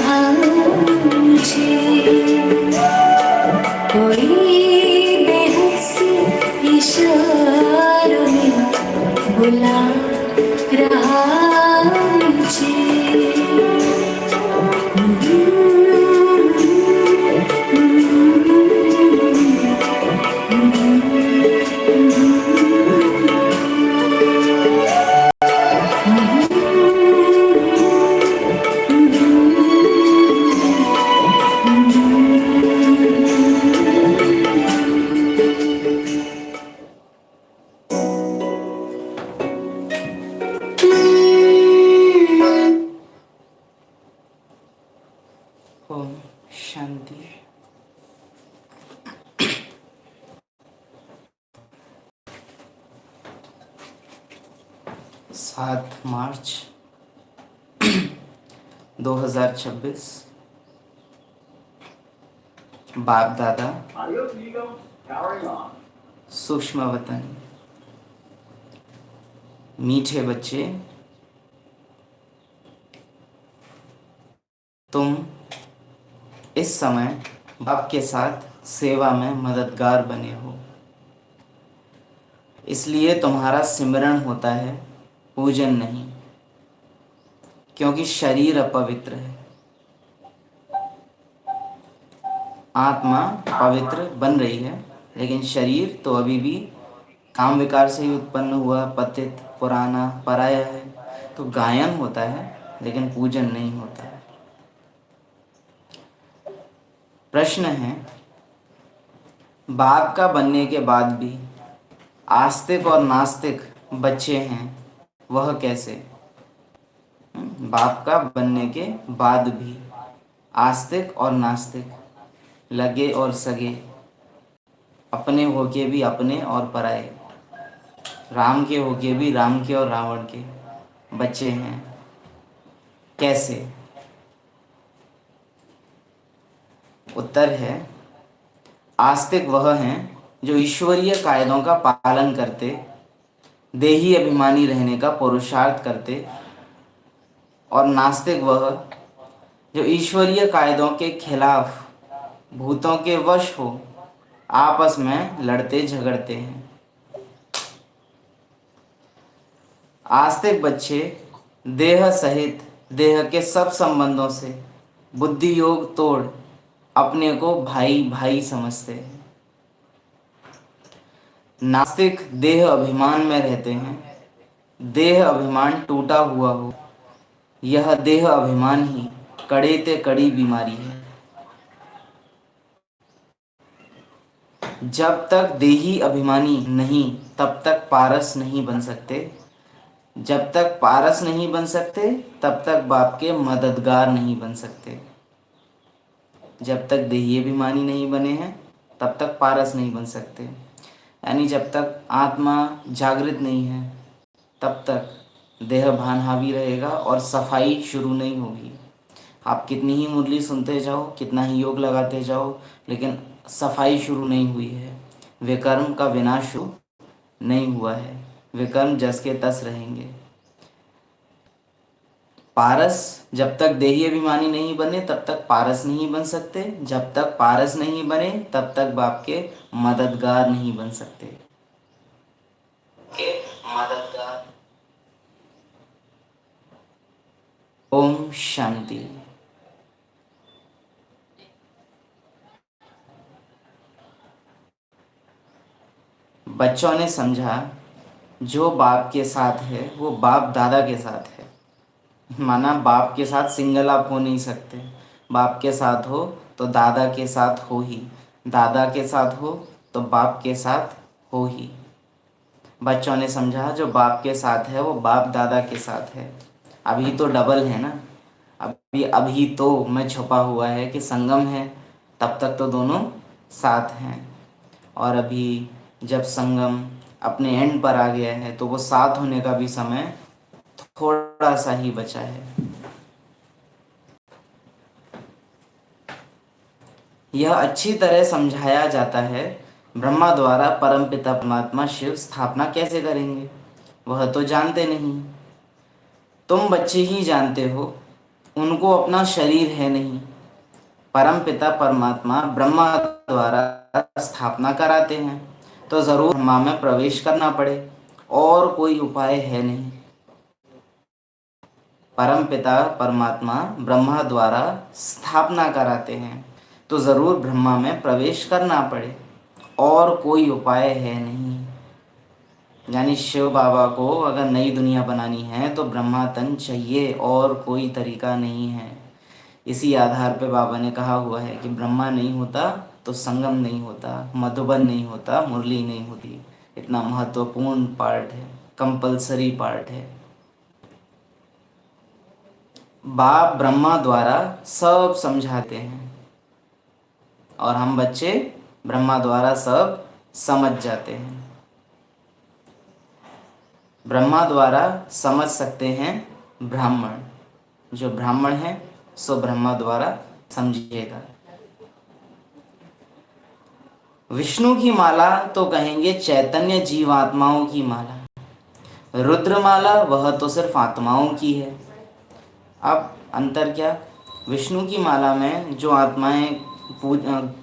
रहा मुझे, कोई बेहद सी इशारों में बुला रहा मुझे। ओम शांति। 7 मार्च 2026। बाप दादा सूक्ष्म वतन। मीठे बच्चे, तुम इस समय बाप के साथ सेवा में मददगार बने हो, इसलिए तुम्हारा सिमरण होता है, पूजन नहीं, क्योंकि शरीर अपवित्र है। आत्मा पवित्र बन रही है, लेकिन शरीर तो अभी भी काम विकार से ही उत्पन्न हुआ, पतित, पुराना, पराया है। तो गायन होता है, लेकिन पूजन नहीं होता है। प्रश्न है, बाप का बनने के बाद भी आस्तिक और नास्तिक बच्चे हैं, वह कैसे? बाप का बनने के बाद भी आस्तिक और नास्तिक, लगे और सगे, अपने होके भी अपने और पराए, राम के होके भी राम के और रावण के बच्चे हैं, कैसे? उत्तर है, आस्तिक वह हैं जो ईश्वरीय कायदों का पालन करते, देही अभिमानी रहने का पुरुषार्थ करते, और नास्तिक वह जो ईश्वरीय कायदों के खिलाफ, भूतों के वश हो, आपस में लड़ते झगड़ते हैं। आस्तिक बच्चे देह सहित देह के सब संबंधों से बुद्धि योग तोड़ अपने को भाई भाई समझते हैं। नास्तिक देह अभिमान में रहते हैं, देह अभिमान टूटा हुआ हो। यह देह अभिमान ही कड़े ते कड़ी बीमारी है। जब तक देही अभिमानी नहीं, तब तक पारस नहीं बन सकते। जब तक पारस नहीं बन सकते, तब तक बाप के मददगार नहीं बन सकते। जब तक देही अभिमानी नहीं बने हैं, तब तक पारस नहीं बन सकते। यानी जब तक आत्मा जागृत नहीं है, तब तक देह भान हावी रहेगा और सफाई शुरू नहीं होगी। आप कितनी ही मुरली सुनते जाओ, कितना ही योग लगाते जाओ, लेकिन सफाई शुरू नहीं हुई है। विकर्म का विनाश शुरू नहीं हुआ है। विकर्म जस के तस रहेंगे। पारस जब तक देही अभिमानी नहीं बने, तब तक पारस नहीं बन सकते। जब तक पारस नहीं बने, तब तक बाप के मददगार नहीं बन सकते। मददगार। ओम शांति। बच्चों ने समझा, जो बाप के साथ है वो बाप दादा के साथ है। माना बाप के साथ सिंगल आप हो नहीं सकते। बाप के साथ हो तो दादा के साथ हो ही, दादा के साथ हो तो बाप के साथ हो ही। बच्चों ने समझा, जो बाप के साथ है वो बाप दादा के साथ है। अभी तो डबल है ना, अभी तो मैं छुपा हुआ है कि संगम है, तब तक तो दोनों साथ हैं। और अभी जब संगम अपने एंड पर आ गया है, तो वो साथ होने का भी समय थोड़ा सा ही बचा है। यह अच्छी तरह समझाया जाता है, ब्रह्मा द्वारा परमपिता परमात्मा शिव स्थापना कैसे करेंगे, वह तो जानते नहीं। तुम बच्चे ही जानते हो उनको अपना शरीर है नहीं। परम पिता परमात्मा ब्रह्मा द्वारा स्थापना कराते हैं, तो जरूर ब्रह्मा में प्रवेश करना पड़े, और कोई उपाय है नहीं। परम पिता परमात्मा ब्रह्मा द्वारा स्थापना कराते हैं, तो जरूर ब्रह्मा में प्रवेश करना पड़े, और कोई उपाय है नहीं। यानी शिव बाबा को अगर नई दुनिया बनानी है तो ब्रह्मा तन चाहिए, और कोई तरीका नहीं है। इसी आधार पे बाबा ने कहा हुआ है कि ब्रह्मा नहीं होता तो संगम नहीं होता, मधुबन नहीं होता, मुरली नहीं होती। इतना महत्वपूर्ण पार्ट है, कंपलसरी पार्ट है। बाप ब्रह्मा द्वारा सब समझाते हैं, और हम बच्चे ब्रह्मा द्वारा सब समझ जाते हैं। ब्रह्मा द्वारा समझ सकते हैं ब्राह्मण, जो ब्राह्मण है सो ब्रह्मा द्वारा समझिएगा। विष्णु की माला तो कहेंगे चैतन्य जीवात्माओं की माला, रुद्रमाला वह तो सिर्फ आत्माओं की है। अब अंतर क्या? विष्णु की माला में जो आत्माएं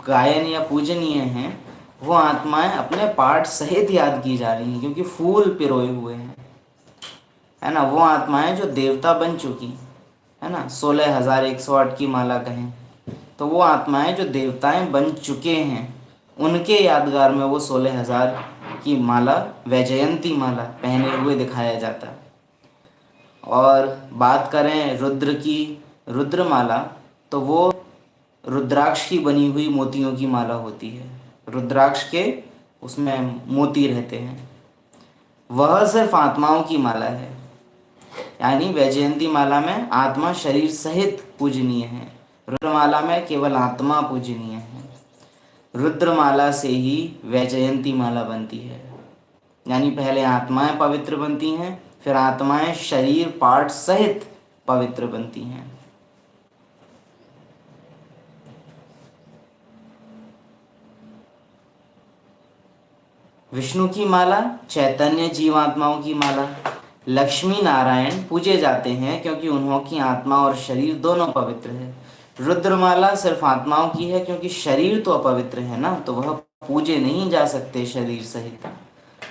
गायन या पूजनीय हैं, वो आत्माएं अपने पाठ सहित याद की जा रही हैं, क्योंकि फूल पिरोए हुए हैं, है ना। वो आत्माएं जो देवता बन चुकी है ना, 16,108 की माला कहें तो वो आत्माएं जो देवताएं बन चुके हैं, उनके यादगार में वो 16,000 की माला, वैजयंती माला पहने हुए दिखाया जाता है। और बात करें रुद्र की, रुद्रमाला, तो वो रुद्राक्ष की बनी हुई मोतियों की माला होती है। रुद्राक्ष के उसमें मोती रहते हैं, वह सिर्फ आत्माओं की माला है। यानी वैजयंती माला में आत्मा शरीर सहित पूजनीय है, रुद्रमाला में केवल आत्मा पूजनीय है। रुद्रमाला से ही वैजयंती माला बनती है, यानी पहले आत्माएं पवित्र बनती हैं, फिर आत्माएं शरीर पार्ट सहित पवित्र बनती हैं। विष्णु की माला चैतन्य जीवात्माओं की माला। लक्ष्मी नारायण पूजे जाते हैं क्योंकि उन्होंने आत्मा और शरीर दोनों पवित्र है। रुद्रमाला सिर्फ आत्माओं की है, क्योंकि शरीर तो अपवित्र है ना, तो वह पूजे नहीं जा सकते शरीर सहित।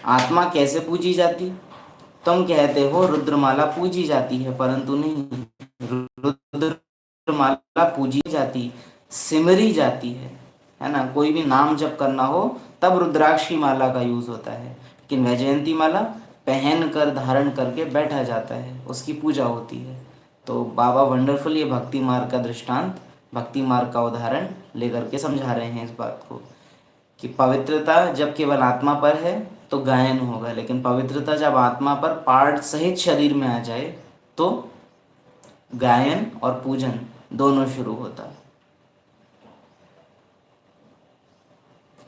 आत्मा कैसे पूजी जाती? तुम कहते हो रुद्रमाला पूजी जाती है, परंतु नहीं, रुद्रमाला पूजी जाती, सिमरी जाती है ना। कोई भी नाम जप करना हो तब रुद्राक्ष की माला का यूज होता है, लेकिन वैजयंती माला पहन कर धारण करके बैठा जाता है, उसकी पूजा होती है। तो बाबा वंडरफुल ये भक्ति मार्ग का दृष्टांत, भक्ति मार्ग का उदाहरण लेकर के समझा रहे हैं इस बात को कि पवित्रता जब केवल आत्मा पर है तो गायन होगा, लेकिन पवित्रता जब आत्मा पर पार्ट सहित शरीर में आ जाए तो गायन और पूजन दोनों शुरू होता।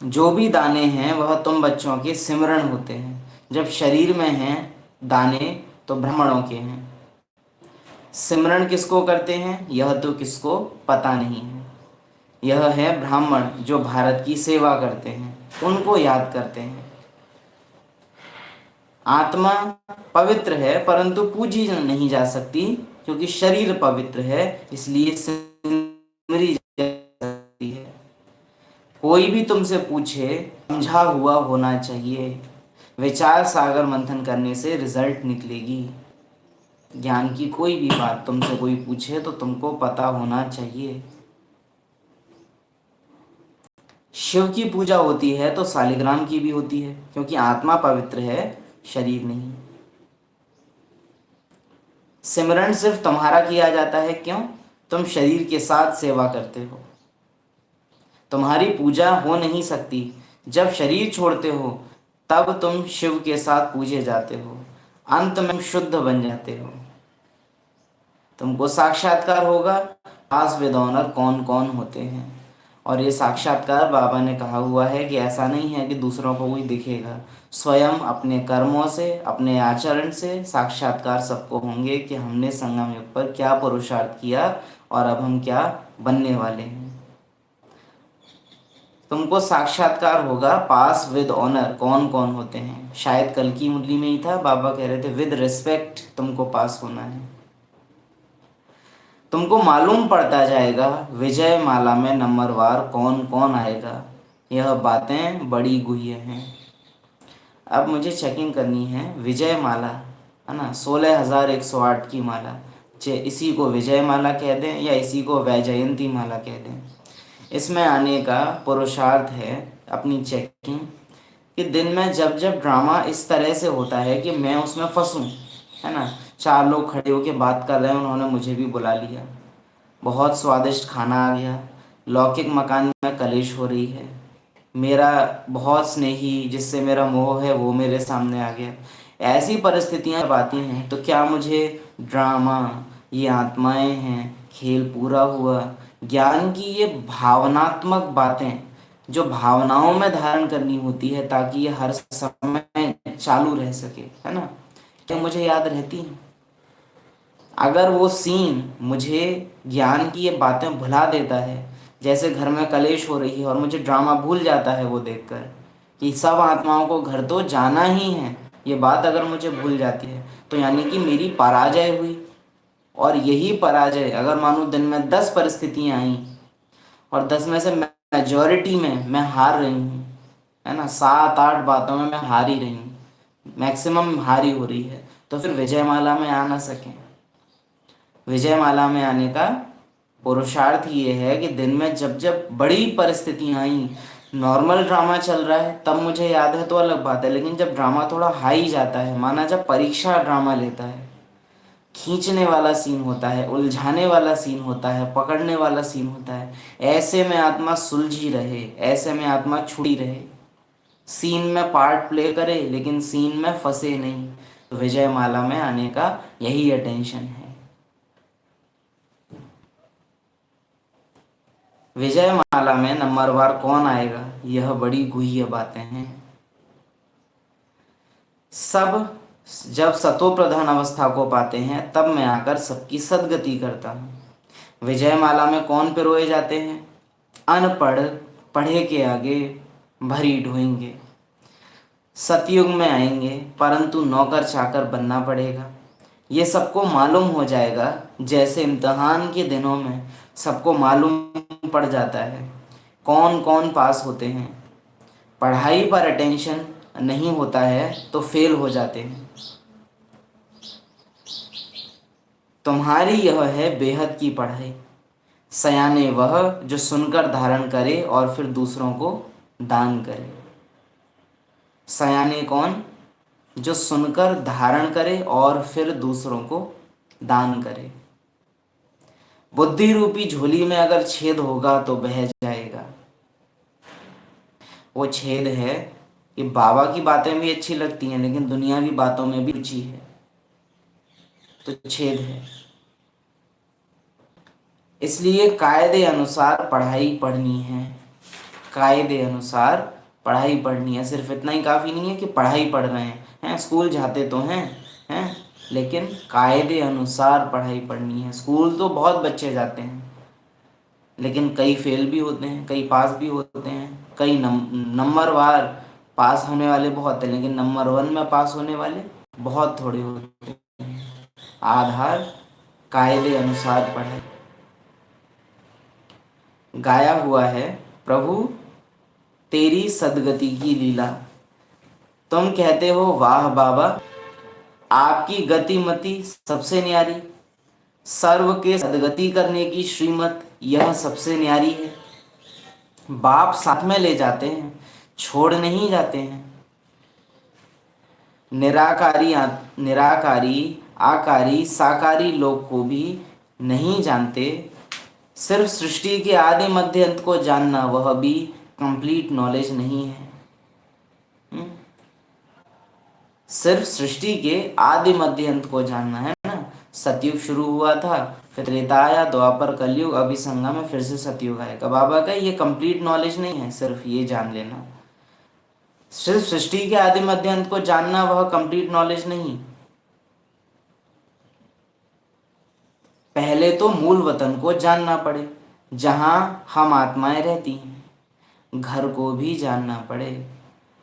जो भी दाने हैं वह तुम बच्चों के सिमरण होते हैं। जब शरीर में हैं दाने तो ब्राह्मणों के हैं। सिमरण किसको करते हैं यह तो किसको पता नहीं है। यह है ब्राह्मण जो भारत की सेवा करते हैं, उनको याद करते हैं। आत्मा पवित्र है परंतु पूजी नहीं जा सकती, क्योंकि शरीर पवित्र है, इसलिए सिमरी जा सकती है। कोई भी तुमसे पूछे समझा हुआ होना चाहिए। विचार सागर मंथन करने से रिजल्ट निकलेगी। ज्ञान की कोई भी बात तुमसे कोई पूछे तो तुमको पता होना चाहिए। शिव की पूजा होती है तो शालिग्राम की भी होती है, क्योंकि आत्मा पवित्र है, शरीर नहीं। सिमरण सिर्फ तुम्हारा किया जाता है, क्यों? तुम शरीर के साथ सेवा करते हो। तुम्हारी पूजा हो नहीं सकती। जब शरीर छोड़ते हो तब तुम शिव के साथ पूजे जाते हो, अंत में शुद्ध बन जाते हो। तुमको साक्षात्कार होगा पास विद ऑनर कौन कौन होते हैं। और ये साक्षात्कार बाबा ने कहा हुआ है कि ऐसा नहीं है कि दूसरों को कोई दिखेगा, स्वयं अपने कर्मों से, अपने आचरण से साक्षात्कार सबको होंगे कि हमने संगम युग पर क्या पुरुषार्थ किया और अब हम क्या बनने वाले हैं। तुमको साक्षात्कार होगा पास विद ऑनर कौन कौन होते हैं। शायद कल की मुरली में ही था, बाबा कह रहे थे विद रिस्पेक्ट तुमको पास होना है। तुमको मालूम पड़ता जाएगा विजय माला में नंबरवार कौन कौन आएगा। यह बातें बड़ी गुह्य हैं। अब मुझे चेकिंग करनी है विजय माला, है ना, 16,108 की माला, चाहे इसी को विजय माला कह दें या इसी को वैजयंती माला कह दें। इसमें आने का पुरुषार्थ है अपनी चेकिंग कि दिन में जब जब ड्रामा इस तरह से होता है कि मैं उसमें फंसूँ, है ना। 4 लोग खड़े होकर बात कर रहे हैं, उन्होंने मुझे भी बुला लिया, बहुत स्वादिष्ट खाना आ गया, लौकिक मकान में कलेश हो रही है, मेरा बहुत स्नेही जिससे मेरा मोह है वो मेरे सामने आ गया, ऐसी परिस्थितियाँ जब आती हैं तो क्या मुझे ड्रामा, ये आत्माएं हैं, खेल पूरा हुआ, ज्ञान की ये भावनात्मक बातें जो भावनाओं में धारण करनी होती है ताकि ये हर समय चालू रह सके, है ना, क्या मुझे याद रहती हैं? अगर वो सीन मुझे ज्ञान की ये बातें भुला देता है, जैसे घर में कलेश हो रही है और मुझे ड्रामा भूल जाता है वो देखकर कि सब आत्माओं को घर तो जाना ही है, ये बात अगर मुझे भूल जाती है तो यानी कि मेरी पराजय हुई। और यही पराजय अगर मानो दिन में 10 परिस्थितियाँ आई और 10 में से मेजॉरिटी में मैं हार रही हूँ, है ना, 7-8 बातों में मैं हार ही रही हूँ, मैक्सिमम हारी हो रही है, तो फिर विजयमाला में आ ना सकें। विजयमाला में आने का पुरुषार्थ ये है कि दिन में जब जब बड़ी परिस्थितियाँ आई, नॉर्मल ड्रामा चल रहा है तब मुझे याद है तो अलग बात है, लेकिन जब ड्रामा थोड़ा हाई जाता है, माना जब परीक्षा ड्रामा लेता है, खींचने वाला सीन होता है, उलझाने वाला सीन होता है, पकड़ने वाला सीन होता है, ऐसे में आत्मा सुलझी रहे, ऐसे में आत्मा छुड़ी रहे, सीन में पार्ट प्ले करे लेकिन सीन में फंसे नहीं, तो विजयमाला में आने का यही अटेंशन है। विजयमाला में नंबरवार कौन आएगा, यह बड़ी गुह्य बातें हैं। सब जब सतो प्रधान अवस्था को पाते हैं तब मैं आकर सबकी सदगति करता हूँ। विजयमाला में कौन पिरोए जाते हैं? अनपढ़, पढ़े के आगे भरी ढोएंगे। सतयुग में आएंगे परंतु नौकर चाकर बनना पड़ेगा। ये सबको मालूम हो जाएगा, जैसे इम्तहान के दिनों में सबको मालूम पड़ जाता है कौन कौन पास होते हैं। पढ़ाई पर अटेंशन नहीं होता है तो फेल हो जाते हैं। तुम्हारी यह है बेहद की पढ़ाई। सयाने वह जो सुनकर धारण करे और फिर दूसरों को दान करे। सयाने कौन? जो सुनकर धारण करे और फिर दूसरों को दान करे। बुद्धि रूपी झोली में अगर छेद होगा तो बह जाएगा। वो छेद है कि बाबा की बातें भी अच्छी लगती हैं लेकिन दुनियावी बातों में भी रुचि है, तो छेद है। इसलिए कायदे अनुसार पढ़ाई पढ़नी है, कायदे अनुसार पढ़ाई पढ़नी है। सिर्फ इतना ही काफ़ी नहीं है कि पढ़ाई पढ़ रहे हैं, स्कूल जाते तो हैं, लेकिन कायदे अनुसार पढ़ाई पढ़नी है। स्कूल तो बहुत बच्चे जाते हैं लेकिन कई फेल भी होते हैं, कई पास भी होते हैं, कई नंबरवार पास होने वाले बहुत हैं लेकिन नंबर 1 में पास होने वाले बहुत थोड़े होते हैं। आधार कायदे अनुसार पढ़ाई। गाया हुआ है, प्रभु तेरी सदगति की लीला। तुम कहते हो वाह बाबा, आपकी गतिमति सबसे न्यारी। सर्व के सदगति करने की श्रीमत यह सबसे न्यारी है। बाप साथ में ले जाते हैं, छोड़ नहीं जाते हैं। निराकारी आकारी साकारी लोग को भी नहीं जानते। सिर्फ सृष्टि के आदि मध्य अंत को जानना वह भी कंप्लीट नॉलेज नहीं है। सिर्फ सृष्टि के आदि मध्य अंत को जानना है ना। सतयुग शुरू हुआ था, फिर त्रेता आया, द्वापर कलयुग, अभी संगम में फिर से सतयुग आएगा। बाबा का ये कंप्लीट नॉलेज नहीं है, सिर्फ ये जान लेना। सिर्फ सृष्टि के आदि मध्य अंत को जानना वह कंप्लीट नॉलेज नहीं। पहले तो मूल वतन को जानना पड़े, जहां हम आत्माएं रहती हैं। घर को भी जानना पड़े।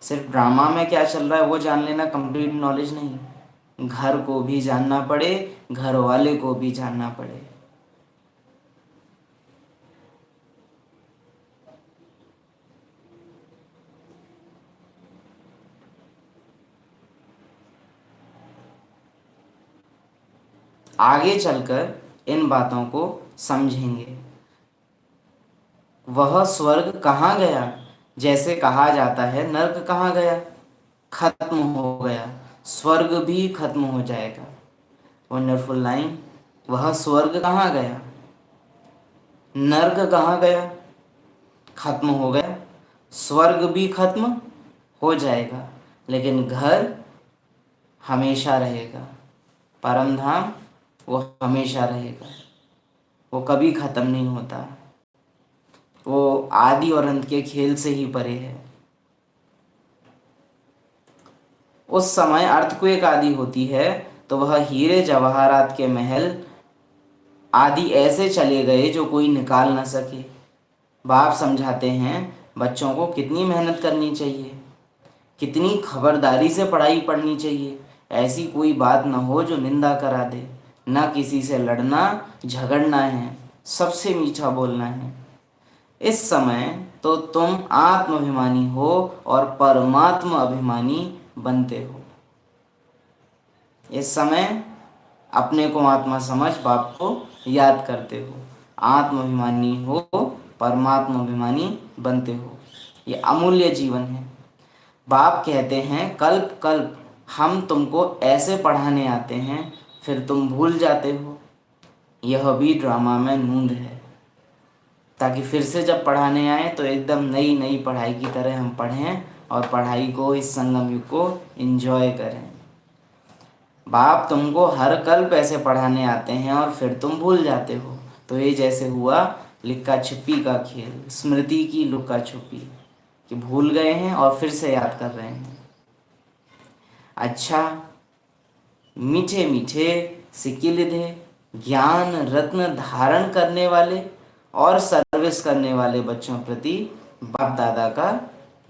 सिर्फ ड्रामा में क्या चल रहा है वो जान लेना कंप्लीट नॉलेज नहीं। घर को भी जानना पड़े, घर वाले को भी जानना पड़े। आगे चलकर इन बातों को समझेंगे। वह स्वर्ग कहाँ गया, जैसे कहा जाता है नर्क कहाँ गया, खत्म हो गया, स्वर्ग भी खत्म हो जाएगा। Wonderful line. वह स्वर्ग कहाँ गया, नर्क कहाँ गया, खत्म हो गया, स्वर्ग भी खत्म हो जाएगा, लेकिन घर हमेशा रहेगा। परम धाम वो हमेशा रहेगा, वो कभी खत्म नहीं होता, वो आदि और अंत के खेल से ही परे है। उस समय अर्थक्वेक आदि होती है तो वह हीरे जवाहरात के महल आदि ऐसे चले गए जो कोई निकाल न सके। बाप समझाते हैं बच्चों को कितनी मेहनत करनी चाहिए, कितनी खबरदारी से पढ़ाई पढ़नी चाहिए, ऐसी कोई बात न हो जो निंदा करा दे, न किसी से लड़ना झगड़ना है, सबसे मीठा बोलना है। इस समय तो तुम आत्माभिमानी हो और परमात्मा अभिमानी बनते हो। इस समय अपने को आत्मा समझ बाप को याद करते हो, आत्माभिमानी हो, परमात्मा अभिमानी बनते हो। ये अमूल्य जीवन है। बाप कहते हैं कल्प कल्प हम तुमको ऐसे पढ़ाने आते हैं, फिर तुम भूल जाते हो। यह भी ड्रामा में नूंद है, ताकि फिर से जब पढ़ाने आए तो एकदम नई नई पढ़ाई की तरह हम पढ़ें और पढ़ाई को, इस संगम युग को एंजॉय करें। बाप तुमको हर कल्प ऐसे पढ़ाने आते हैं और फिर तुम भूल जाते हो। तो ये जैसे हुआ लिक्का छिपी का खेल, स्मृति की लुक्का छुपी, कि भूल गए हैं और फिर से याद कर रहे हैं। अच्छा, मीठे मीठे सिक्किलिधे ज्ञान रत्न धारण करने वाले और सर्विस करने वाले बच्चों प्रति बाप दादा का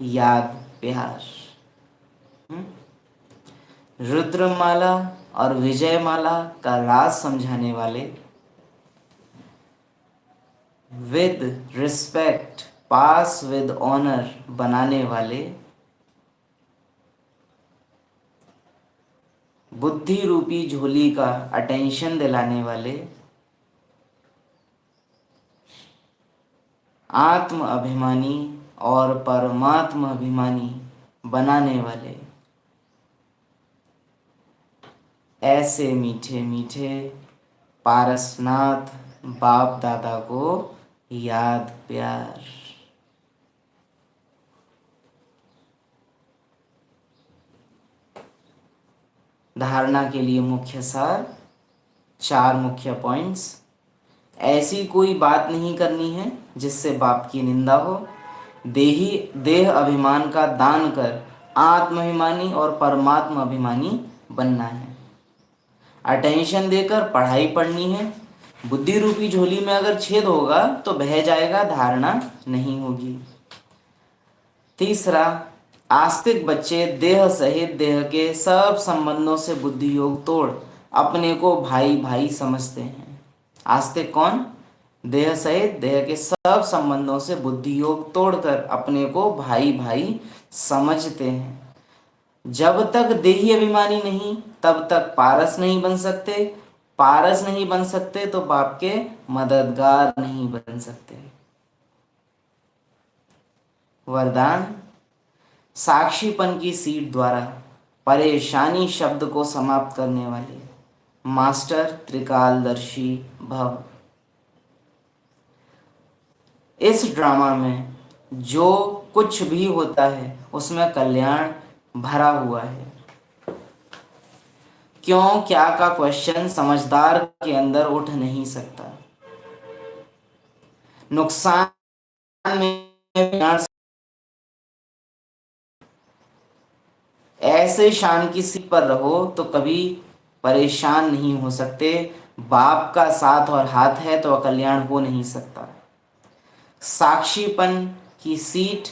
याद प्यार। रुद्रमाला और विजयमाला का राज समझाने वाले, with respect pass with honour बनाने वाले, बुद्धि रूपी झोली का अटेंशन दिलाने वाले, आत्म अभिमानी और परमात्मा अभिमानी बनाने वाले, ऐसे मीठे मीठे पारसनाथ बाप दादा को याद प्यार। धारणा के लिए मुख्य सार, 4 मुख्य पॉइंट्स। ऐसी कोई बात नहीं करनी है जिससे बाप की निंदा हो। देह अभिमान का दान कर आत्माभिमानी और परमात्मा अभिमानी बनना है। अटेंशन देकर पढ़ाई पढ़नी है। बुद्धि रूपी झोली में अगर छेद होगा तो बह जाएगा, धारणा नहीं होगी। तीसरा, आस्तिक बच्चे देह सहित देह के सब संबंधों से बुद्धि योग तोड़ अपने को भाई भाई समझते हैं। आस्तिक कौन? देह सहित देह के सब संबंधों से बुद्धि योग तोड़कर अपने को भाई भाई समझते हैं। जब तक देही अभिमानी नहीं तब तक पारस नहीं बन सकते। पारस नहीं बन सकते तो बाप के मददगार नहीं बन सकते। वरदान, साक्षीपन की सीट द्वारा परेशानी शब्द को समाप्त करने वाले मास्टर त्रिकालदर्शी भव। इस ड्रामा में जो कुछ भी होता है उसमें कल्याण भरा हुआ है। क्यों क्या का क्वेश्चन समझदार के अंदर उठ नहीं सकता। नुकसान में ऐसे शान की सीट पर रहो तो कभी परेशान नहीं हो सकते। बाप का साथ और हाथ है तो कल्याण हो नहीं सकता। साक्षीपन की सीट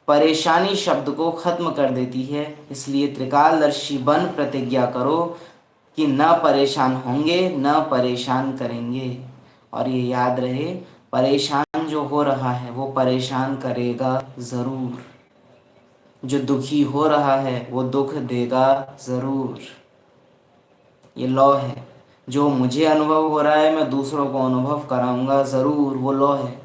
परेशानी शब्द को खत्म कर देती है। इसलिए त्रिकालदर्शी बन प्रतिज्ञा करो कि न परेशान होंगे न परेशान करेंगे। और ये याद रहे, परेशान जो हो रहा है वो परेशान करेगा ज़रूर। जो दुखी हो रहा है वो दुख देगा ज़रूर। ये लॉ है। जो मुझे अनुभव हो रहा है मैं दूसरों को अनुभव कराऊंगा ज़रूर, वो लॉ है।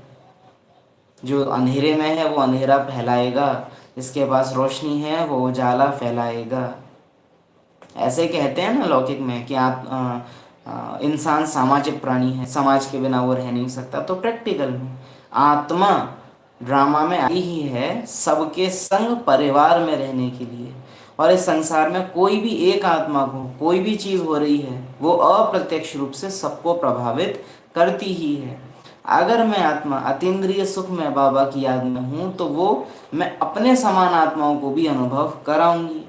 जो अंधेरे में है वो अंधेरा फैलाएगा, जिसके पास रोशनी है वो उजाला फैलाएगा। ऐसे कहते हैं ना लौकिक में कि इंसान सामाजिक प्राणी है, समाज के बिना वो रह नहीं सकता। तो प्रैक्टिकल में आत्मा ड्रामा में आई ही है सबके संग परिवार में रहने के लिए। और इस संसार में कोई भी एक आत्मा को कोई भी चीज़ हो रही है वो अप्रत्यक्ष रूप से सबको प्रभावित करती ही है। अगर मैं आत्मा अतीन्द्रिय सुख में बाबा की याद में हूँ तो वो मैं अपने समान आत्माओं को भी अनुभव कराऊंगी।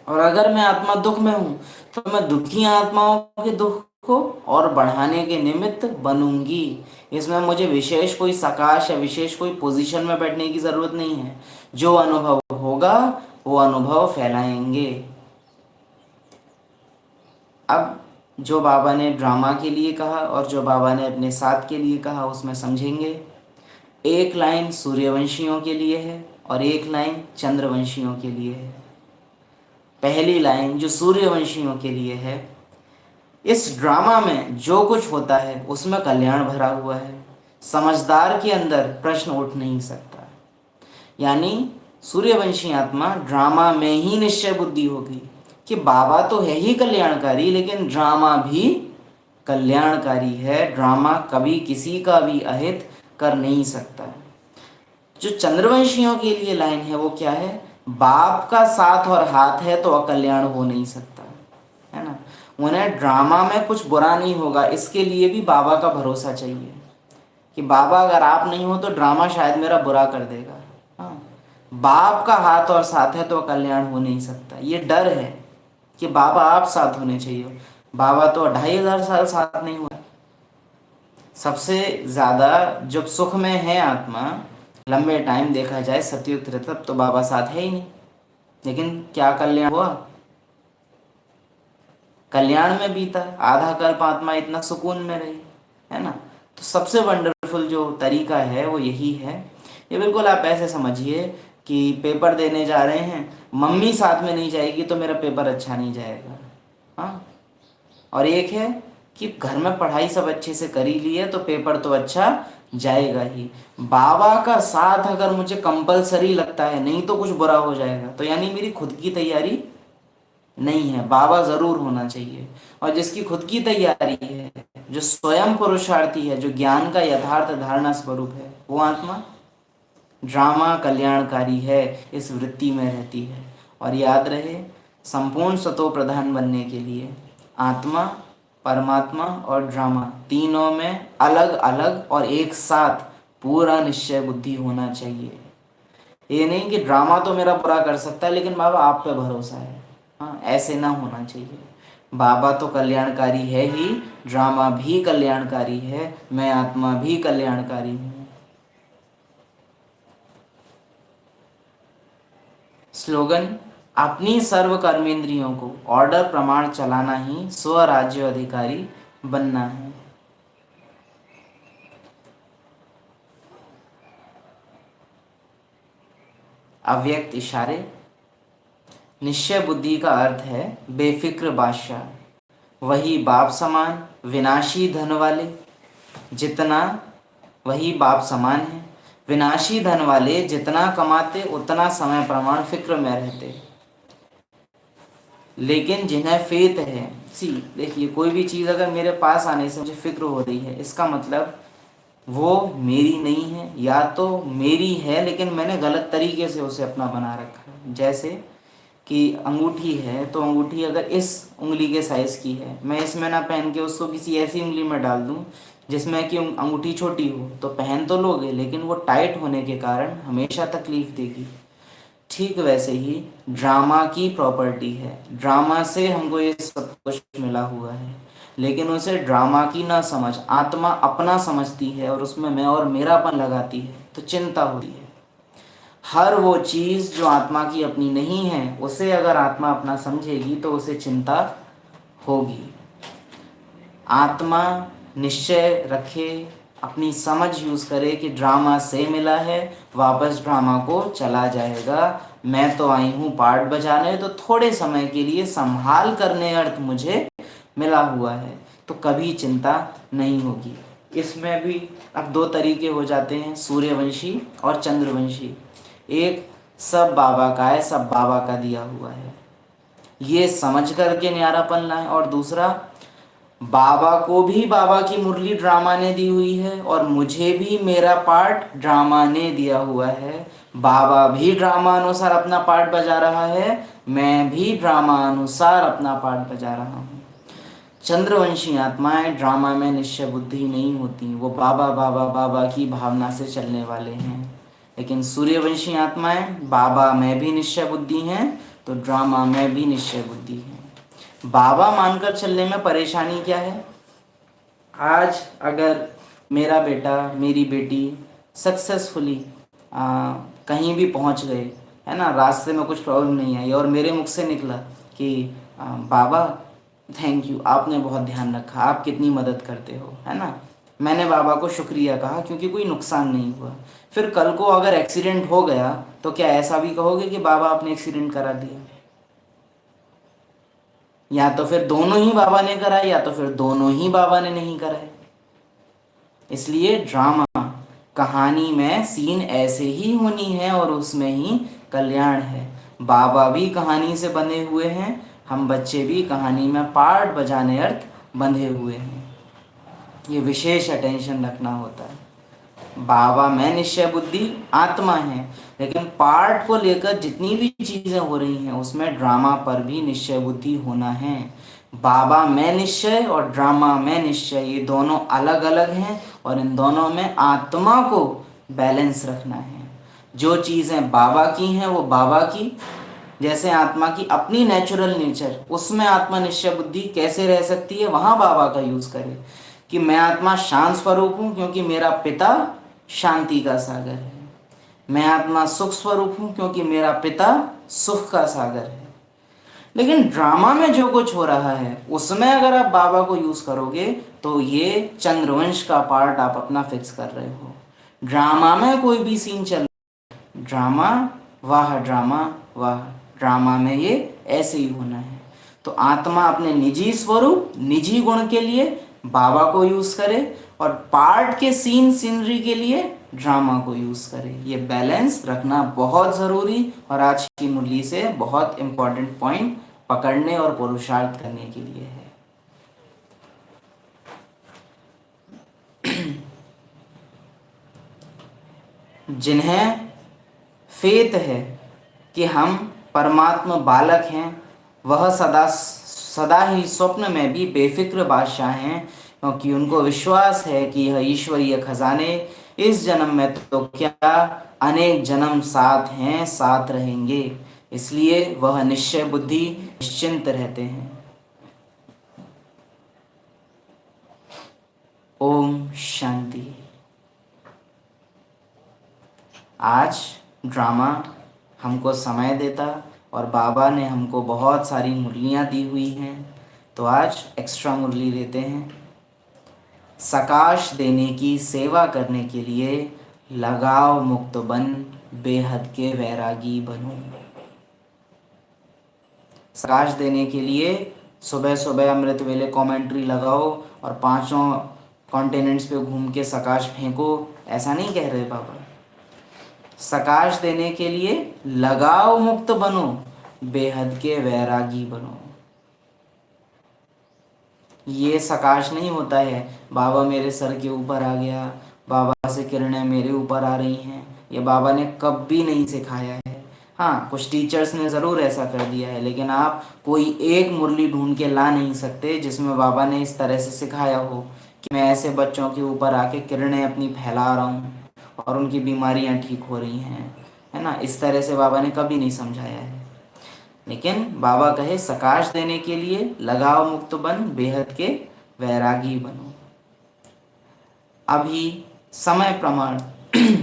और अगर मैं आत्मा दुख में हूँ तो मैं दुखी आत्माओं के दुख को और बढ़ाने के निमित्त बनूंगी। इसमें मुझे विशेष कोई सकाश या विशेष कोई पोजीशन में बैठने की ज़रूरत नहीं है। जो अनुभव होगा वो अनुभव फैलाएंगे। अब जो बाबा ने ड्रामा के लिए कहा और जो बाबा ने अपने साथ के लिए कहा उसमें समझेंगे। एक लाइन सूर्यवंशियों के लिए है और एक लाइन चंद्रवंशियों के लिए है। पहली लाइन जो सूर्यवंशियों के लिए है, इस ड्रामा में जो कुछ होता है उसमें कल्याण भरा हुआ है। समझदार के अंदर प्रश्न उठ नहीं सकता। यानी सूर्यवंशी आत्मा ड्रामा में ही निश्चय बुद्धि होगी कि बाबा तो है ही कल्याणकारी, लेकिन ड्रामा भी कल्याणकारी है। ड्रामा कभी किसी का भी अहित कर नहीं सकता। जो चंद्रवंशियों के लिए लाइन है वो क्या है? बाप का साथ और हाथ है तो अकल्याण हो नहीं सकता, है ना। उन्हें ड्रामा में कुछ बुरा नहीं होगा, इसके लिए भी बाबा का भरोसा चाहिए कि बाबा अगर आप नहीं हो तो ड्रामा शायद मेरा बुरा कर देगा। हाँ, बाप का हाथ और साथ है तो कल्याण हो नहीं सकता। ये डर है कि बाबा आप साथ होने चाहिए। बाबा तो 2500 साल साथ नहीं हुआ। सबसे ज़्यादा जब सुख में है आत्मा, लंबे टाइम देखा जाए सतयुग त्रेता, तब तो बाबा साथ है ही नहीं। लेकिन क्या कल्याण हुआ? कल्याण में बीता आधा कल्प आत्मा इतना सुकून में रही, है ना। तो सबसे वंडरफुल जो तरीका है वो यही है। ये बिल्कुल आप ऐसे समझिए कि पेपर देने जा रहे हैं, मम्मी साथ में नहीं जाएगी तो मेरा पेपर अच्छा नहीं जाएगा। हाँ, और एक है कि घर में पढ़ाई सब अच्छे से कर ही ली है तो पेपर तो अच्छा जाएगा ही। बाबा का साथ अगर मुझे कंपलसरी लगता है, नहीं तो कुछ बुरा हो जाएगा, तो यानी मेरी खुद की तैयारी नहीं है। बाबा ज़रूर होना चाहिए। और जिसकी खुद की तैयारी है, जो स्वयं पुरुषार्थी है, जो ज्ञान का यथार्थ धारणा स्वरूप है, वो आत्मा ड्रामा कल्याणकारी है, इस वृत्ति में रहती है। और याद रहे, संपूर्ण सतो प्रधान बनने के लिए आत्मा, परमात्मा और ड्रामा तीनों में अलग अलग और एक साथ पूरा निश्चय बुद्धि होना चाहिए। ये नहीं कि ड्रामा तो मेरा बुरा कर सकता है लेकिन बाबा आप पे भरोसा है। हाँ, ऐसे ना होना चाहिए। बाबा तो कल्याणकारी है ही, ड्रामा भी कल्याणकारी है, मैं आत्मा भी कल्याणकारी हूँ। स्लोगन: अपनी सर्व कर्मेंद्रियों को ऑर्डर प्रमाण चलाना ही स्वराज्य अधिकारी बनना है। अव्यक्त इशारे। निश्चय बुद्धि का अर्थ है बेफिक्र बादशाह, वही बाप समान विनाशी धन वाले। जितना वही बाप समान है, विनाशी धन वाले जितना कमाते उतना समय प्रमाण फिक्र में रहते। लेकिन जिन्हें फेथ है, देखिए कोई भी चीज़ अगर मेरे पास आने से मुझे फिक्र हो रही है, इसका मतलब वो मेरी नहीं है, या तो मेरी है लेकिन मैंने गलत तरीके से उसे अपना बना रखा है। जैसे कि अंगूठी है, तो अंगूठी अगर इस उंगली के साइज़ की है, मैं इसमें ना पहन के उसको किसी ऐसी उंगली में डाल दूं जिसमें कि अंगूठी छोटी हो, तो पहन तो लोगे लेकिन वो टाइट होने के कारण हमेशा तकलीफ देगी। ठीक वैसे ही ड्रामा की प्रॉपर्टी है, ड्रामा से हमको ये सब कुछ मिला हुआ है, लेकिन उसे ड्रामा की ना समझ आत्मा अपना समझती है और उसमें मैं और मेरापन लगाती है तो चिंता होती है। हर वो चीज़ जो आत्मा की अपनी नहीं है उसे अगर आत्मा अपना समझेगी तो उसे चिंता होगी। आत्मा निश्चय रखे, अपनी समझ यूज़ करे कि ड्रामा से मिला है, वापस ड्रामा को चला जाएगा। मैं तो आई हूँ पार्ट बजाने, तो थोड़े समय के लिए संभाल करने अर्थ मुझे मिला हुआ है, तो कभी चिंता नहीं होगी। इसमें भी अब दो तरीके हो जाते हैं, सूर्यवंशी और चंद्रवंशी। एक सब बाबा का है, सब बाबा का दिया हुआ है, ये समझ करके न्यारापन लाएं, और दूसरा बाबा को भी बाबा की मुरली ड्रामा ने दी हुई है और मुझे भी मेरा पार्ट ड्रामा ने दिया हुआ है। बाबा भी ड्रामा अनुसार अपना पार्ट बजा रहा है, मैं भी ड्रामा अनुसार अपना पार्ट बजा रहा हूँ। चंद्रवंशी आत्माएं ड्रामा में निश्चय बुद्धि नहीं होती, वो बाबा बाबा बाबा की भावना से चलने वाले हैं। लेकिन सूर्यवंशी आत्माएं बाबा में भी निश्चय बुद्धि हैं, तो ड्रामा में भी निश्चय बुद्धि है। बाबा मानकर चलने में परेशानी क्या है? आज अगर मेरा बेटा मेरी बेटी सक्सेसफुली कहीं भी पहुंच गए, है ना, रास्ते में कुछ प्रॉब्लम नहीं आई, और मेरे मुख से निकला कि बाबा थैंक यू, आपने बहुत ध्यान रखा, आप कितनी मदद करते हो, है ना, मैंने बाबा को शुक्रिया कहा क्योंकि कोई नुकसान नहीं हुआ। फिर कल को अगर एक्सीडेंट हो गया तो क्या ऐसा भी कहोगे कि बाबा आपने एक्सीडेंट करा दिया? या तो फिर दोनों ही बाबा ने कराए, या तो फिर दोनों ही बाबा ने नहीं कराए। इसलिए ड्रामा कहानी में सीन ऐसे ही होनी है और उसमें ही कल्याण है। बाबा भी कहानी से बंधे हुए हैं, हम बच्चे भी कहानी में पार्ट बजाने अर्थ बंधे हुए हैं। ये विशेष अटेंशन रखना होता है। बाबा में निश्चय बुद्धि आत्मा है, लेकिन पार्ट को लेकर जितनी भी चीज़ें हो रही हैं उसमें ड्रामा पर भी निश्चय बुद्धि होना है। बाबा में निश्चय और ड्रामा में निश्चय, ये दोनों अलग अलग हैं और इन दोनों में आत्मा को बैलेंस रखना है। जो चीज़ें बाबा की हैं वो बाबा की, जैसे आत्मा की अपनी नेचुरल नेचर, उसमें आत्मा निश्चय बुद्धि कैसे रह सकती है, वहाँ बाबा का यूज़ करें कि मैं आत्मा शांत स्वरूप हूँ क्योंकि मेरा पिता शांति का सागर है। मैं आत्मा सुख स्वरूप हूँ क्योंकि मेरा पिता सुख का सागर है। लेकिन ड्रामा में जो कुछ हो रहा है उसमें अगर आप बाबा को यूज़ करोगे तो ये चंद्रवंश का पार्ट आप अपना फिक्स कर रहे हो। ड्रामा में कोई भी सीन चल, ड्रामा वाह, ड्रामा वाह, ड्रामा में ये ऐसे ही होना है। तो आत्मा अपने निजी स्वरूप, निजी गुण के लिए बाबा को यूज़ करे और पार्ट के सीनरी के लिए ड्रामा को यूज़ करे। ये बैलेंस रखना बहुत ज़रूरी और आज की मुरली से बहुत इम्पॉर्टेंट पॉइंट पकड़ने और पुरुषार्थ करने के लिए है। जिन्हें फेथ है कि हम परमात्मा बालक हैं, वह सदा सदा ही स्वप्न में भी बेफिक्र बादशाह हैं, क्योंकि उनको विश्वास है कि यह ईश्वरीय खजाने इस जन्म में तो क्या अनेक जन्म साथ हैं, साथ रहेंगे। इसलिए वह निश्चय बुद्धि निश्चिंत रहते हैं। ओम शांति। आज ड्रामा हमको समय देता और बाबा ने हमको बहुत सारी मुरलियाँ दी हुई हैं, तो आज एक्स्ट्रा मुरली देते हैं। सकाश देने की सेवा करने के लिए लगाव मुक्त बन, बेहद के वैरागी बनो। सकाश देने के लिए सुबह सुबह अमृत वेले कमेंट्री लगाओ और 5 कॉन्टिनेंट्स पे घूम के सकाश फेंको, ऐसा नहीं कह रहे बाबा। सकाश देने के लिए लगाव मुक्त बनो, बेहद के वैरागी बनो। ये सकाश नहीं होता है बाबा मेरे सर के ऊपर आ गया, बाबा से किरणें मेरे ऊपर आ रही हैं, ये बाबा ने कभी नहीं सिखाया है। हाँ, कुछ टीचर्स ने ज़रूर ऐसा कर दिया है, लेकिन आप कोई एक मुरली ढूंढ के ला नहीं सकते जिसमें बाबा ने इस तरह से सिखाया हो कि मैं ऐसे बच्चों के ऊपर आके किरणें अपनी फैला रहा हूँ और उनकी बीमारियाँ ठीक हो रही हैं, है ना। इस तरह से बाबा ने कभी नहीं समझाया है। लेकिन बाबा कहे सकाश देने के लिए लगाव मुक्त बन, बेहद के वैरागी बनो। अभी समय प्रमाण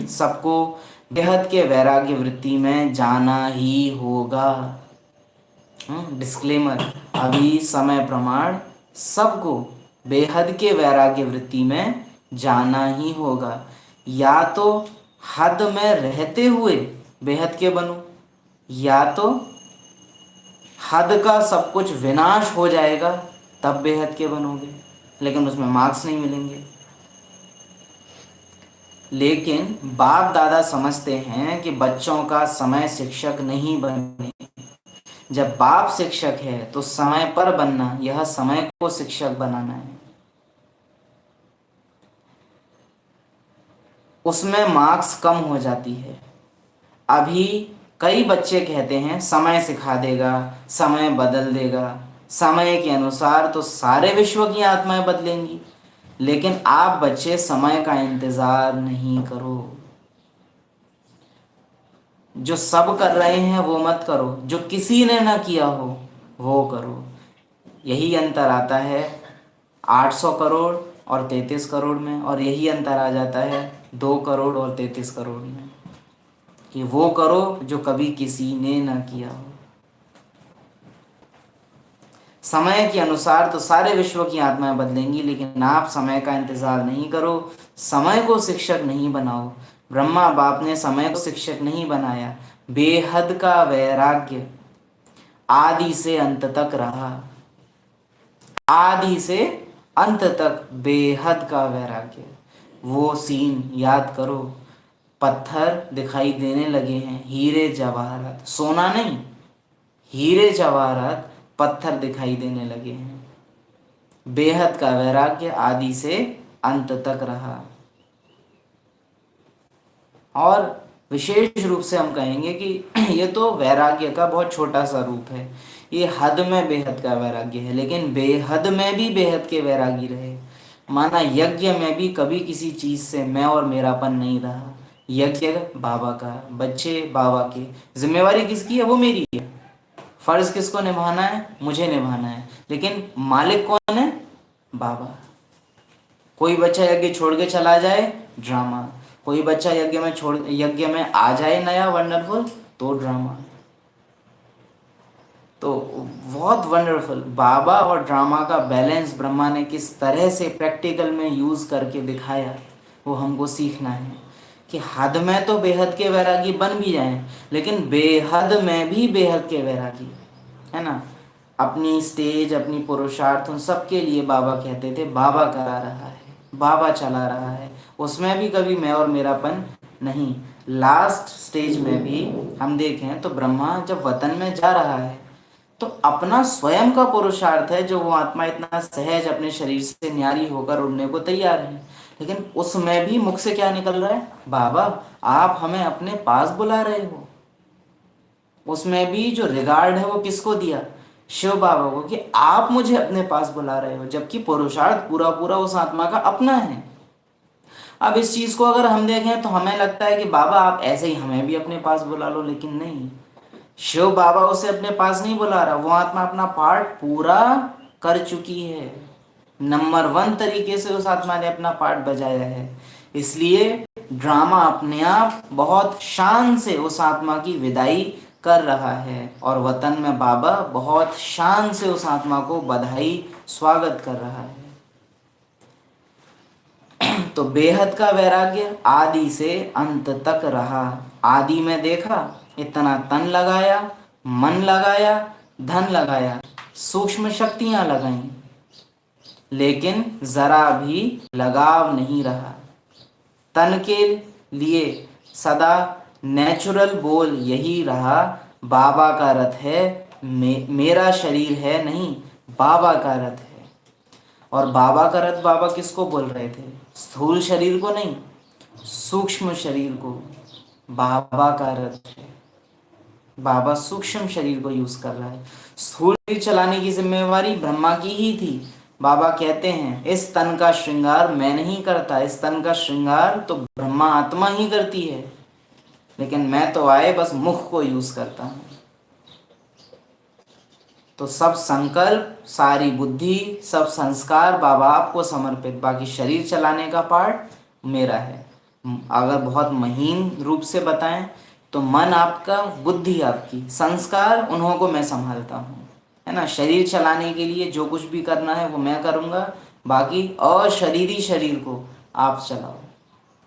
सबको बेहद के वैराग्य वृत्ति में जाना ही होगा। डिस्क्लेमर, अभी समय प्रमाण सबको बेहद के वैराग्य वृत्ति में जाना ही होगा। या तो हद में रहते हुए बेहद के बनो, या तो हद का सब कुछ विनाश हो जाएगा तब बेहद के बनोगे, लेकिन उसमें मार्क्स नहीं मिलेंगे। लेकिन बाप दादा समझते हैं कि बच्चों का समय शिक्षक नहीं बने। जब बाप शिक्षक है तो समय पर बनना, यह समय को शिक्षक बनाना है। उसमें मार्क्स कम हो जाती है। अभी कई बच्चे कहते हैं समय सिखा देगा, समय बदल देगा, समय के अनुसार तो सारे विश्व की आत्माएं बदलेंगी। लेकिन आप बच्चे समय का इंतजार नहीं करो। जो सब कर रहे हैं वो मत करो, जो किसी ने ना किया हो वो करो। यही अंतर आता है 800 करोड़ और 33 करोड़ में, और यही अंतर आ जाता है 2 करोड़ और 33 करोड़ में, कि वो करो जो कभी किसी ने ना किया हो। समय के अनुसार तो सारे विश्व की आत्माएं बदलेंगी, लेकिन आप समय का इंतजार नहीं करो, समय को शिक्षक नहीं बनाओ। ब्रह्मा बाप ने समय को शिक्षक नहीं बनाया। बेहद का वैराग्य आदि से अंत तक रहा। आदि से अंत तक बेहद का वैराग्य। वो सीन याद करो, पत्थर दिखाई देने लगे हैं, हीरे जवाहरात, सोना नहीं, हीरे जवाहरात पत्थर दिखाई देने लगे हैं। बेहद का वैराग्य आदि से अंत तक रहा। और विशेष रूप से हम कहेंगे कि ये तो वैराग्य का बहुत छोटा सा रूप है। ये हद में बेहद का वैराग्य है, लेकिन बेहद में भी बेहद के वैरागी रहे। माना यज्ञ में भी कभी किसी चीज से मैं और मेरापन नहीं रहा। यज्ञ बाबा का, बच्चे बाबा के, जिम्मेवारी किसकी है? वो मेरी है। फर्ज किसको निभाना है? मुझे निभाना है। लेकिन मालिक कौन है? बाबा। कोई बच्चा यज्ञ छोड़ के चला जाए, ड्रामा। कोई बच्चा यज्ञ में आ जाए नया वंडरफुल, तो ड्रामा। तो बहुत वंडरफुल बाबा और ड्रामा का बैलेंस ब्रह्मा ने किस तरह से प्रैक्टिकल में यूज करके दिखाया, वो हमको सीखना है। कि हद में तो बेहद के वैरागी बन भी जाएं, लेकिन बेहद में भी बेहद के वैरागी, है ना। अपनी स्टेज, अपनी पुरुषार्थ, उन सबके लिए बाबा कहते थे बाबा करा रहा है, बाबा चला रहा है, उसमें भी कभी मैं और मेरापन नहीं। लास्ट स्टेज में भी हम देखें तो ब्रह्मा जब वतन में जा रहा है तो अपना स्वयं का पुरुषार्थ है, जो वो आत्मा इतना सहज अपने शरीर से न्यारी होकर उड़ने को तैयार है। लेकिन उसमें भी मुख से क्या निकल रहा है? बाबा आप हमें अपने पास बुला रहे हो। उसमें भी जो रिगार्ड है वो किसको दिया? शिव बाबा को, कि आप मुझे अपने पास बुला रहे हो, जबकि पुरुषार्थ पूरा पूरा उस आत्मा का अपना है। अब इस चीज को अगर हम देखें तो हमें लगता है कि बाबा आप ऐसे ही हमें भी अपने पास बुला लो, लेकिन नहीं, शिव बाबा उसे अपने पास नहीं बुला रहा। वो आत्मा अपना पार्ट पूरा कर चुकी है। नंबर 1 तरीके से उस आत्मा ने अपना पार्ट बजाया है। इसलिए ड्रामा अपने आप बहुत शान से उस आत्मा की विदाई कर रहा है, और वतन में बाबा बहुत शान से उस आत्मा को बधाई स्वागत कर रहा है। तो बेहद का वैराग्य आदि से अंत तक रहा। आदि में देखा, इतना तन लगाया, मन लगाया, धन लगाया, सूक्ष्म शक्तियां लगाई, लेकिन जरा भी लगाव नहीं रहा। तन के लिए सदा नेचुरल बोल यही रहा, बाबा का रथ है, मेरा शरीर है नहीं, बाबा का रथ है। और बाबा का रथ बाबा किसको बोल रहे थे? स्थूल शरीर को नहीं, सूक्ष्म शरीर को। बाबा का रथ है, बाबा सूक्ष्म शरीर को यूज कर रहा है। स्थूल शरीर चलाने की जिम्मेवारी ब्रह्मा की ही थी। बाबा कहते हैं इस तन का श्रृंगार मैं नहीं करता, इस तन का श्रृंगार तो ब्रह्मा आत्मा ही करती है, लेकिन मैं तो आए बस मुख को यूज करता हूं। तो सब संकल्प, सारी बुद्धि, सब संस्कार बाबा आपको समर्पित, बाकी शरीर चलाने का पार्ट मेरा है। अगर बहुत महीन रूप से बताएं तो मन आपका, बुद्धि आपकी, संस्कार उन्हों को मैं संभालता हूँ, है ना। शरीर चलाने के लिए जो कुछ भी करना है वो मैं करूँगा, बाकी अशरीरी शरीर को आप चलाओ,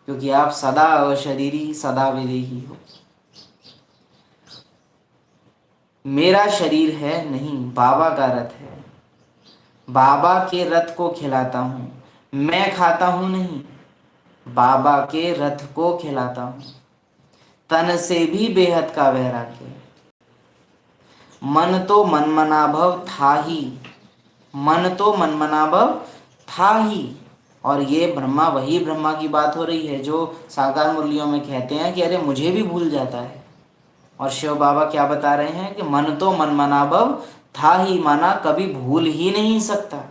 क्योंकि आप सदा अशरीरी, सदा विदेही हो। मेरा शरीर है नहीं, बाबा का रथ है। बाबा के रथ को खिलाता हूँ, मैं खाता हूँ नहीं। बाबा के रथ को खिलाता हूँ, तन से भी बेहद का वैराग्य। मन तो मनमना भव था ही, मन तो मनमना भव था ही। और ये ब्रह्मा, वही ब्रह्मा की बात हो रही है जो साकार मुरलियों में कहते हैं कि अरे मुझे भी भूल जाता है। और शिव बाबा क्या बता रहे हैं कि मन तो मनमना भव था ही, माना कभी भूल ही नहीं सकता।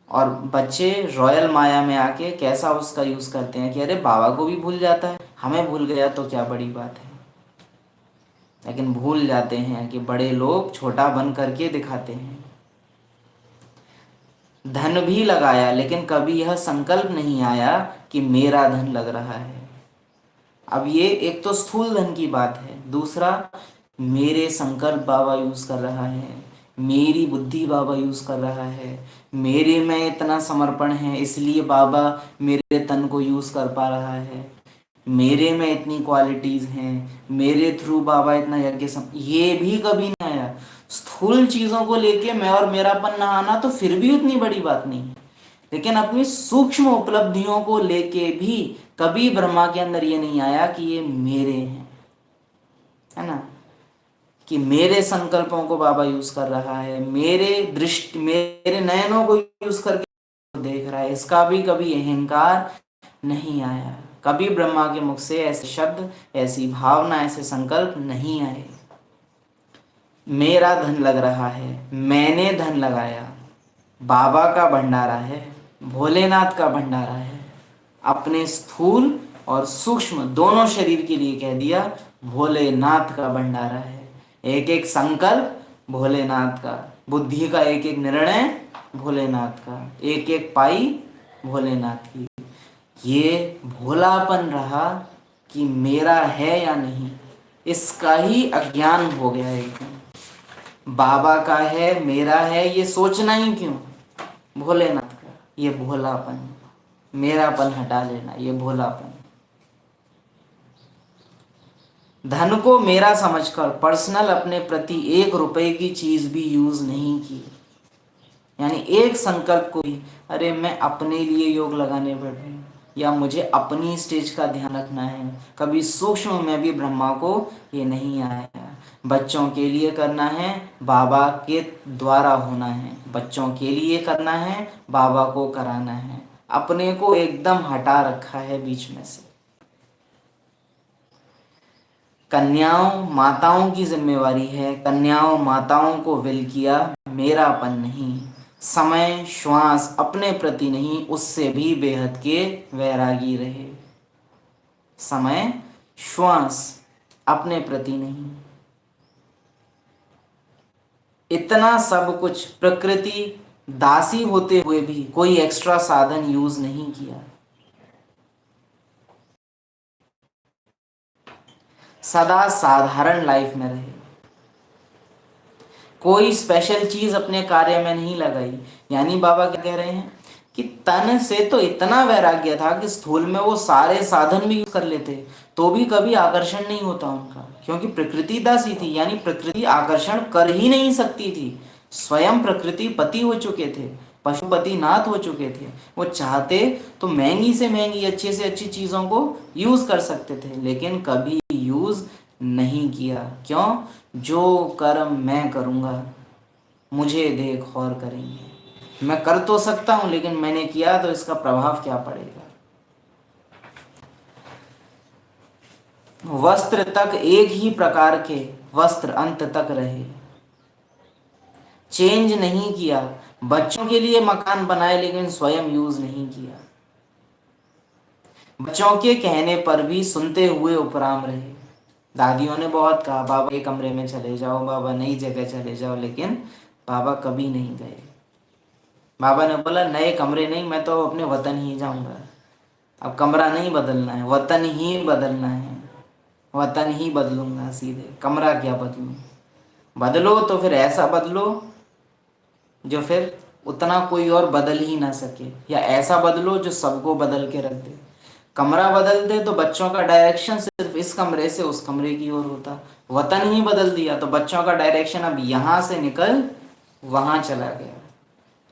और बच्चे रॉयल माया में आके कैसा उसका यूज करते हैं कि अरे बाबा को भी भूल जाता है, हमें भूल गया तो क्या बड़ी बात है। लेकिन भूल जाते हैं कि बड़े लोग छोटा बन करके दिखाते हैं। धन भी लगाया लेकिन कभी यह संकल्प नहीं आया कि मेरा धन लग रहा है। अब ये एक तो स्थूल धन की बात है, दूसरा मेरे संकल्प बाबा यूज कर रहा है, मेरी बुद्धि बाबा यूज कर रहा है, मेरे में इतना समर्पण है इसलिए बाबा मेरे तन को यूज कर पा रहा है, मेरे में इतनी क्वालिटीज हैं, मेरे थ्रू बाबा इतना यज्ञ ये भी कभी नहीं आया। स्थूल चीजों को लेके मैं और मेरापन ना आना तो फिर भी उतनी बड़ी बात नहीं है, लेकिन अपनी सूक्ष्म उपलब्धियों को लेके भी कभी ब्रह्मा के अंदर ये नहीं आया कि ये मेरे हैं, है ना, कि मेरे संकल्पों को बाबा यूज कर रहा है, मेरे दृष्टि, मेरे नयनों को यूज करके देख रहा है, इसका भी कभी अहंकार नहीं आया। कभी ब्रह्मा के मुख से ऐसे शब्द, ऐसी भावना, ऐसे संकल्प नहीं आए। मेरा धन लग रहा है, मैंने धन लगाया, बाबा का भंडारा है, भोलेनाथ का भंडारा है। अपने स्थूल और सूक्ष्म दोनों शरीर के लिए कह दिया भोलेनाथ का भंडारा है। एक एक संकल्प भोलेनाथ का, बुद्धि का एक एक निर्णय भोलेनाथ का, एक एक पाई भोलेनाथ की। ये भोलापन रहा कि मेरा है या नहीं, इसका ही अज्ञान हो गया एकदम। बाबा का है, मेरा है, ये सोचना ही क्यों, भोलेनाथ का। ये भोलापन, मेरापन हटा लेना, ये भोलापन। धन को मेरा समझकर पर्सनल अपने प्रति 1 रुपए की चीज भी यूज नहीं की, यानी एक संकल्प को भी अरे मैं अपने लिए योग लगाने बैठूं या मुझे अपनी स्टेज का ध्यान रखना है, कभी सूक्ष्म में भी ब्रह्मा को ये नहीं आया। बच्चों के लिए करना है, बाबा के द्वारा होना है, बच्चों के लिए करना है, बाबा को कराना है, अपने को एकदम हटा रखा है बीच में से। कन्याओं माताओं की जिम्मेवारी है, कन्याओं माताओं को विल किया, मेरापन नहीं। समय श्वास अपने प्रति नहीं, उससे भी बेहद के वैरागी रहे। समय श्वास अपने प्रति नहीं। इतना सब कुछ प्रकृति दासी होते हुए भी कोई एक्स्ट्रा साधन यूज नहीं किया। सदा साधारण लाइफ में रहे, कोई स्पेशल चीज अपने कार्य में नहीं लगाई। यानी बाबा क्या कह रहे हैं कि तन से तो इतना वैराग्य था कि स्थूल में वो सारे साधन भी कर लेते तो भी कभी आकर्षण नहीं होता उनका, क्योंकि प्रकृति दासी थी, यानी प्रकृति आकर्षण कर ही नहीं सकती थी। स्वयं प्रकृति पति हो चुके थे, पशुपति नाथ हो चुके थे। वो चाहते तो महंगी से महंगी, अच्छे से अच्छी चीजों को यूज कर सकते थे, लेकिन कभी यूज नहीं किया। क्यों? जो कर्म मैं करूंगा मुझे देख और करेंगे। मैं कर तो सकता हूं लेकिन मैंने किया तो इसका प्रभाव क्या पड़ेगा। वस्त्र तक एक ही प्रकार के वस्त्र अंत तक रहे, चेंज नहीं किया। बच्चों के लिए मकान बनाए लेकिन स्वयं यूज नहीं किया। बच्चों के कहने पर भी सुनते हुए उपराम रहे। दादियों ने बहुत कहा बाबा के कमरे में चले जाओ, बाबा नई जगह चले जाओ, लेकिन बाबा कभी नहीं गए। बाबा ने बोला नए कमरे नहीं, मैं तो अपने वतन ही जाऊंगा। अब कमरा नहीं बदलना है, वतन ही बदलना है, वतन ही बदलूंगा सीधे, कमरा क्या बदलूं। बदलो तो फिर ऐसा बदलो जो फिर उतना कोई और बदल ही ना सके, या ऐसा बदलो जो सबको बदल के रख दे। कमरा बदल दे तो बच्चों का डायरेक्शन सिर्फ इस कमरे से उस कमरे की ओर होता। वतन ही बदल दिया तो बच्चों का डायरेक्शन अब यहाँ से निकल वहां चला गया,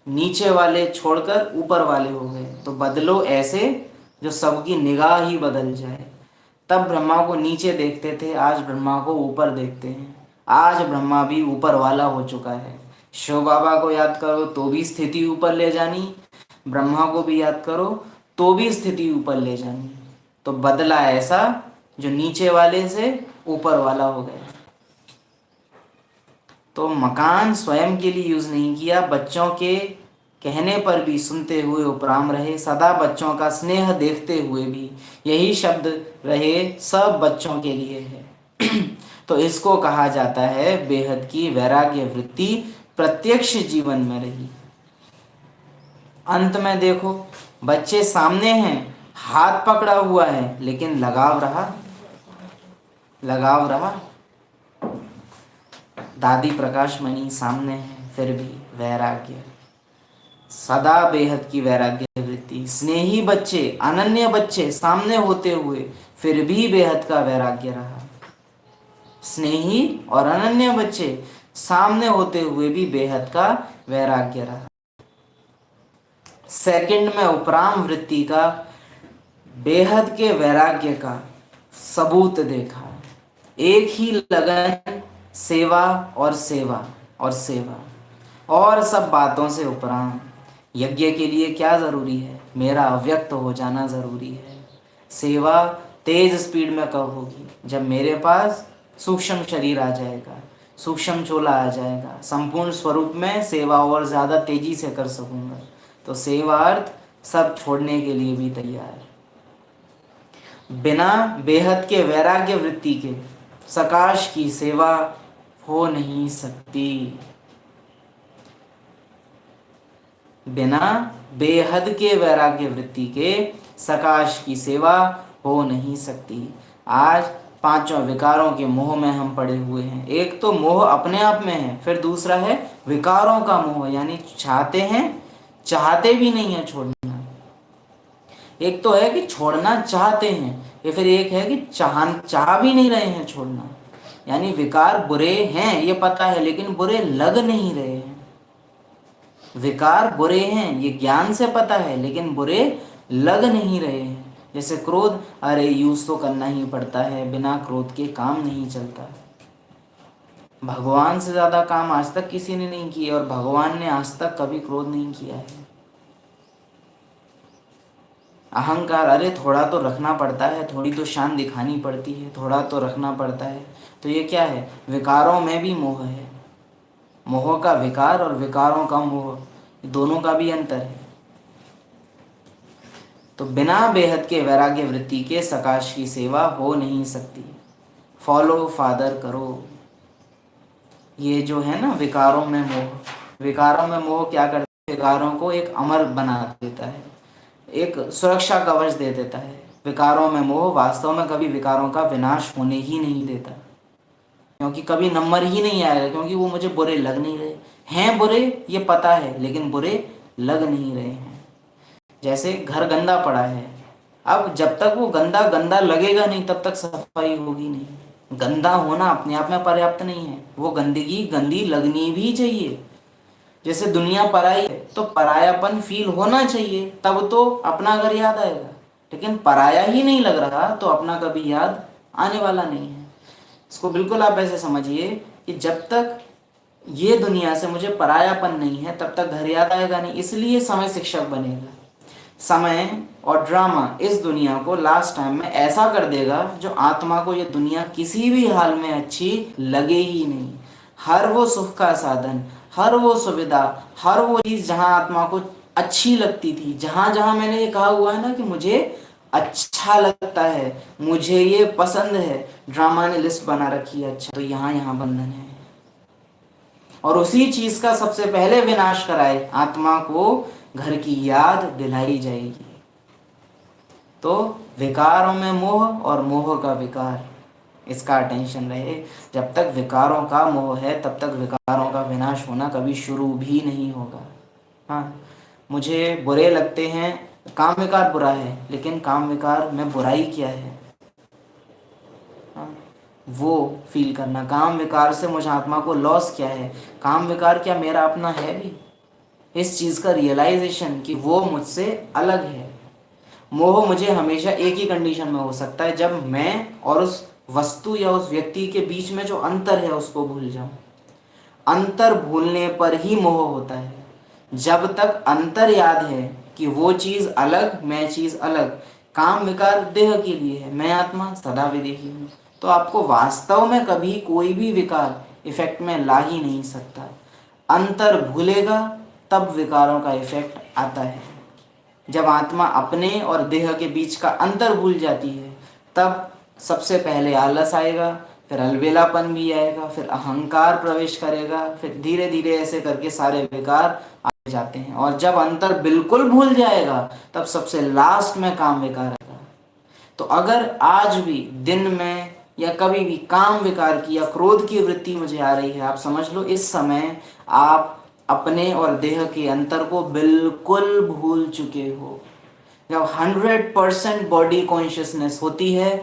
नीचे वाले छोड़कर ऊपर वाले हो गए। तो बदलो ऐसे जो सबकी निगाह ही बदल जाए। तब ब्रह्मा को नीचे देखते थे, आज ब्रह्मा को ऊपर देखते हैं। आज ब्रह्मा भी ऊपर वाला हो चुका है। शिव बाबा को याद करो तो भी स्थिति ऊपर ले जानी, ब्रह्मा को भी याद करो तो भी स्थिति ऊपर ले जानी। तो बदला ऐसा जो नीचे वाले से ऊपर वाला हो गया। तो मकान स्वयं के लिए यूज नहीं किया, बच्चों के कहने पर भी सुनते हुए उपराम रहे, सदा बच्चों का स्नेह देखते हुए भी यही शब्द रहे, सब बच्चों के लिए है। तो इसको कहा जाता है बेहद की वैराग्य वृत्ति प्रत्यक्ष जीवन में रही। अंत में देखो, बच्चे सामने हैं, हाथ पकड़ा हुआ है, लेकिन लगाव रहा, लगाव रहा। दादी प्रकाश मणि सामने है, फिर भी वैराग्य, सदा बेहद की वैराग्य वृत्ति। स्नेही बच्चे, अनन्य बच्चे सामने होते हुए फिर भी बेहद का वैराग्य रहा। स्नेही और अनन्य बच्चे सामने होते हुए भी बेहद का वैराग्य रहा। सेकंड में उपराम वृत्ति का, बेहद के वैराग्य का सबूत देखा। एक ही लगन, सेवा और सेवा और सेवा, और सब बातों से उपराम। यज्ञ के लिए क्या जरूरी है? मेरा अव्यक्त हो जाना जरूरी है। सेवा तेज स्पीड में कब होगी? जब मेरे पास सूक्ष्म शरीर आ जाएगा, सूक्ष्म चोला आ जाएगा, संपूर्ण स्वरूप में सेवा और ज़्यादा तेजी से कर सकूंगा। तो सेवार्थ सब छोड़ने के लिए भी तैयार। बिना बेहद के वैराग्य वृत्ति के सकाश की सेवा हो नहीं सकती। बिना बेहद के वैराग्य वृत्ति के सकाश की सेवा हो नहीं सकती। आज पांचों विकारों के मोह में हम पड़े हुए हैं। एक तो मोह अपने आप में है, फिर दूसरा है विकारों का मोह, यानी चाहते हैं, चाहते भी नहीं है छोड़ना। एक तो है कि छोड़ना चाहते हैं, या फिर एक है कि चाह भी नहीं रहे हैं छोड़ना। यानी विकार बुरे हैं ये पता है, लेकिन बुरे लग नहीं रहे हैं। विकार बुरे हैं ये ज्ञान से पता है, लेकिन बुरे लग नहीं रहे हैं। जैसे क्रोध, अरे यूज तो करना ही पड़ता है, बिना क्रोध के काम नहीं चलता। भगवान से ज्यादा काम आज तक किसी ने नहीं किया, और भगवान ने आज तक कभी क्रोध नहीं किया है। अहंकार, अरे थोड़ा तो रखना पड़ता है, थोड़ी तो शान दिखानी पड़ती है, थोड़ा तो रखना पड़ता है। तो ये क्या है? विकारों में भी मोह है। मोह का विकार और विकारों का मोह, दोनों का भी अंतर है। तो बिना बेहद के वैराग्य वृत्ति के सकाश की सेवा हो नहीं सकती। फॉलो फादर करो। ये जो है ना विकारों में मोह, विकारों में मोह क्या करता है? विकारों को एक अमर बना देता है, एक सुरक्षा कवच दे देता है। विकारों में मोह वास्तव में कभी विकारों का विनाश होने ही नहीं देता, क्योंकि कभी नंबर ही नहीं आएगा, क्योंकि वो मुझे बुरे लग नहीं रहे हैं। बुरे ये पता है, लेकिन बुरे लग नहीं रहे हैं। जैसे घर गंदा पड़ा है, अब जब तक वो गंदा गंदा लगेगा नहीं तब तक सफाई होगी नहीं। गंदा होना अपने आप में पर्याप्त नहीं है, वो गंदगी गंदी लगनी भी चाहिए। जैसे दुनिया पराई है तो परायापन फील होना चाहिए, तब तो अपना घर याद आएगा। लेकिन पराया ही नहीं लग रहा तो अपना कभी याद आने वाला नहीं है। इसको बिल्कुल आप ऐसे समझिए कि जब तक ये दुनिया से मुझे परायापन नहीं है तब तक घर याद आएगा नहीं। इसलिए समय शिक्षक बनेगा। समय और ड्रामा इस दुनिया को लास्ट टाइम में ऐसा कर देगा जो आत्मा को ये दुनिया किसी भी हाल में अच्छी लगे ही नहीं। हर वो सुख का साधन, हर वो सुविधा, हर वो चीज़ जहाँ आत्मा को अच्छी लगती थी, जहाँ जहाँ मैंने ये कहा हुआ है ना कि मुझे अच्छा लगता है, मुझे ये पसंद है, ड्रामा ने लिस्ट बना रखी है। अच्छा, तो यहाँ यहाँ बंधन है, और उसी चीज का सबसे पहले विनाश कराए आत्मा को घर की याद दिलाई जाएगी। तो विकारों में मोह और मोह का विकार, इसका अटेंशन रहे। जब तक विकारों का मोह है तब तक विकारों का विनाश होना कभी शुरू भी नहीं होगा। हाँ, मुझे बुरे लगते हैं, काम विकार बुरा है, लेकिन काम विकार में बुराई क्या है? हाँ, वो फील करना। काम विकार से मुझ आत्मा को लॉस क्या है, काम विकार क्या मेरा अपना है भी, इस चीज़ का रियलाइजेशन कि वो मुझसे अलग है। मोह मुझे हमेशा एक ही कंडीशन में हो सकता है, जब मैं और उस वस्तु या उस व्यक्ति के बीच में जो अंतर है उसको भूल जाऊं। अंतर भूलने पर ही मोह होता है। जब तक अंतर याद है कि वो चीज़ अलग, मैं चीज़ अलग, काम विकार देह के लिए है, मैं आत्मा सदा विदेही हूँ, तो आपको वास्तव में कभी कोई भी विकार इफेक्ट में ला ही नहीं सकता। अंतर भूलेगा तब विकारों का इफेक्ट आता है। जब आत्मा अपने और देह के बीच का अंतर भूल जाती है तब सबसे पहले आलस आएगा, फिर अलबेलापन भी आएगा, फिर अहंकार प्रवेश करेगा, फिर धीरे धीरे ऐसे करके सारे विकार आ जाते हैं। और जब अंतर बिल्कुल भूल जाएगा तब सबसे लास्ट में काम विकार आएगा। तो अगर आज भी दिन में या कभी भी काम विकार की या क्रोध की वृत्ति मुझे आ रही है, आप समझ लो इस समय आप अपने और देह के अंतर को बिल्कुल भूल चुके हो। जब 100% बॉडी कॉन्शियसनेस होती है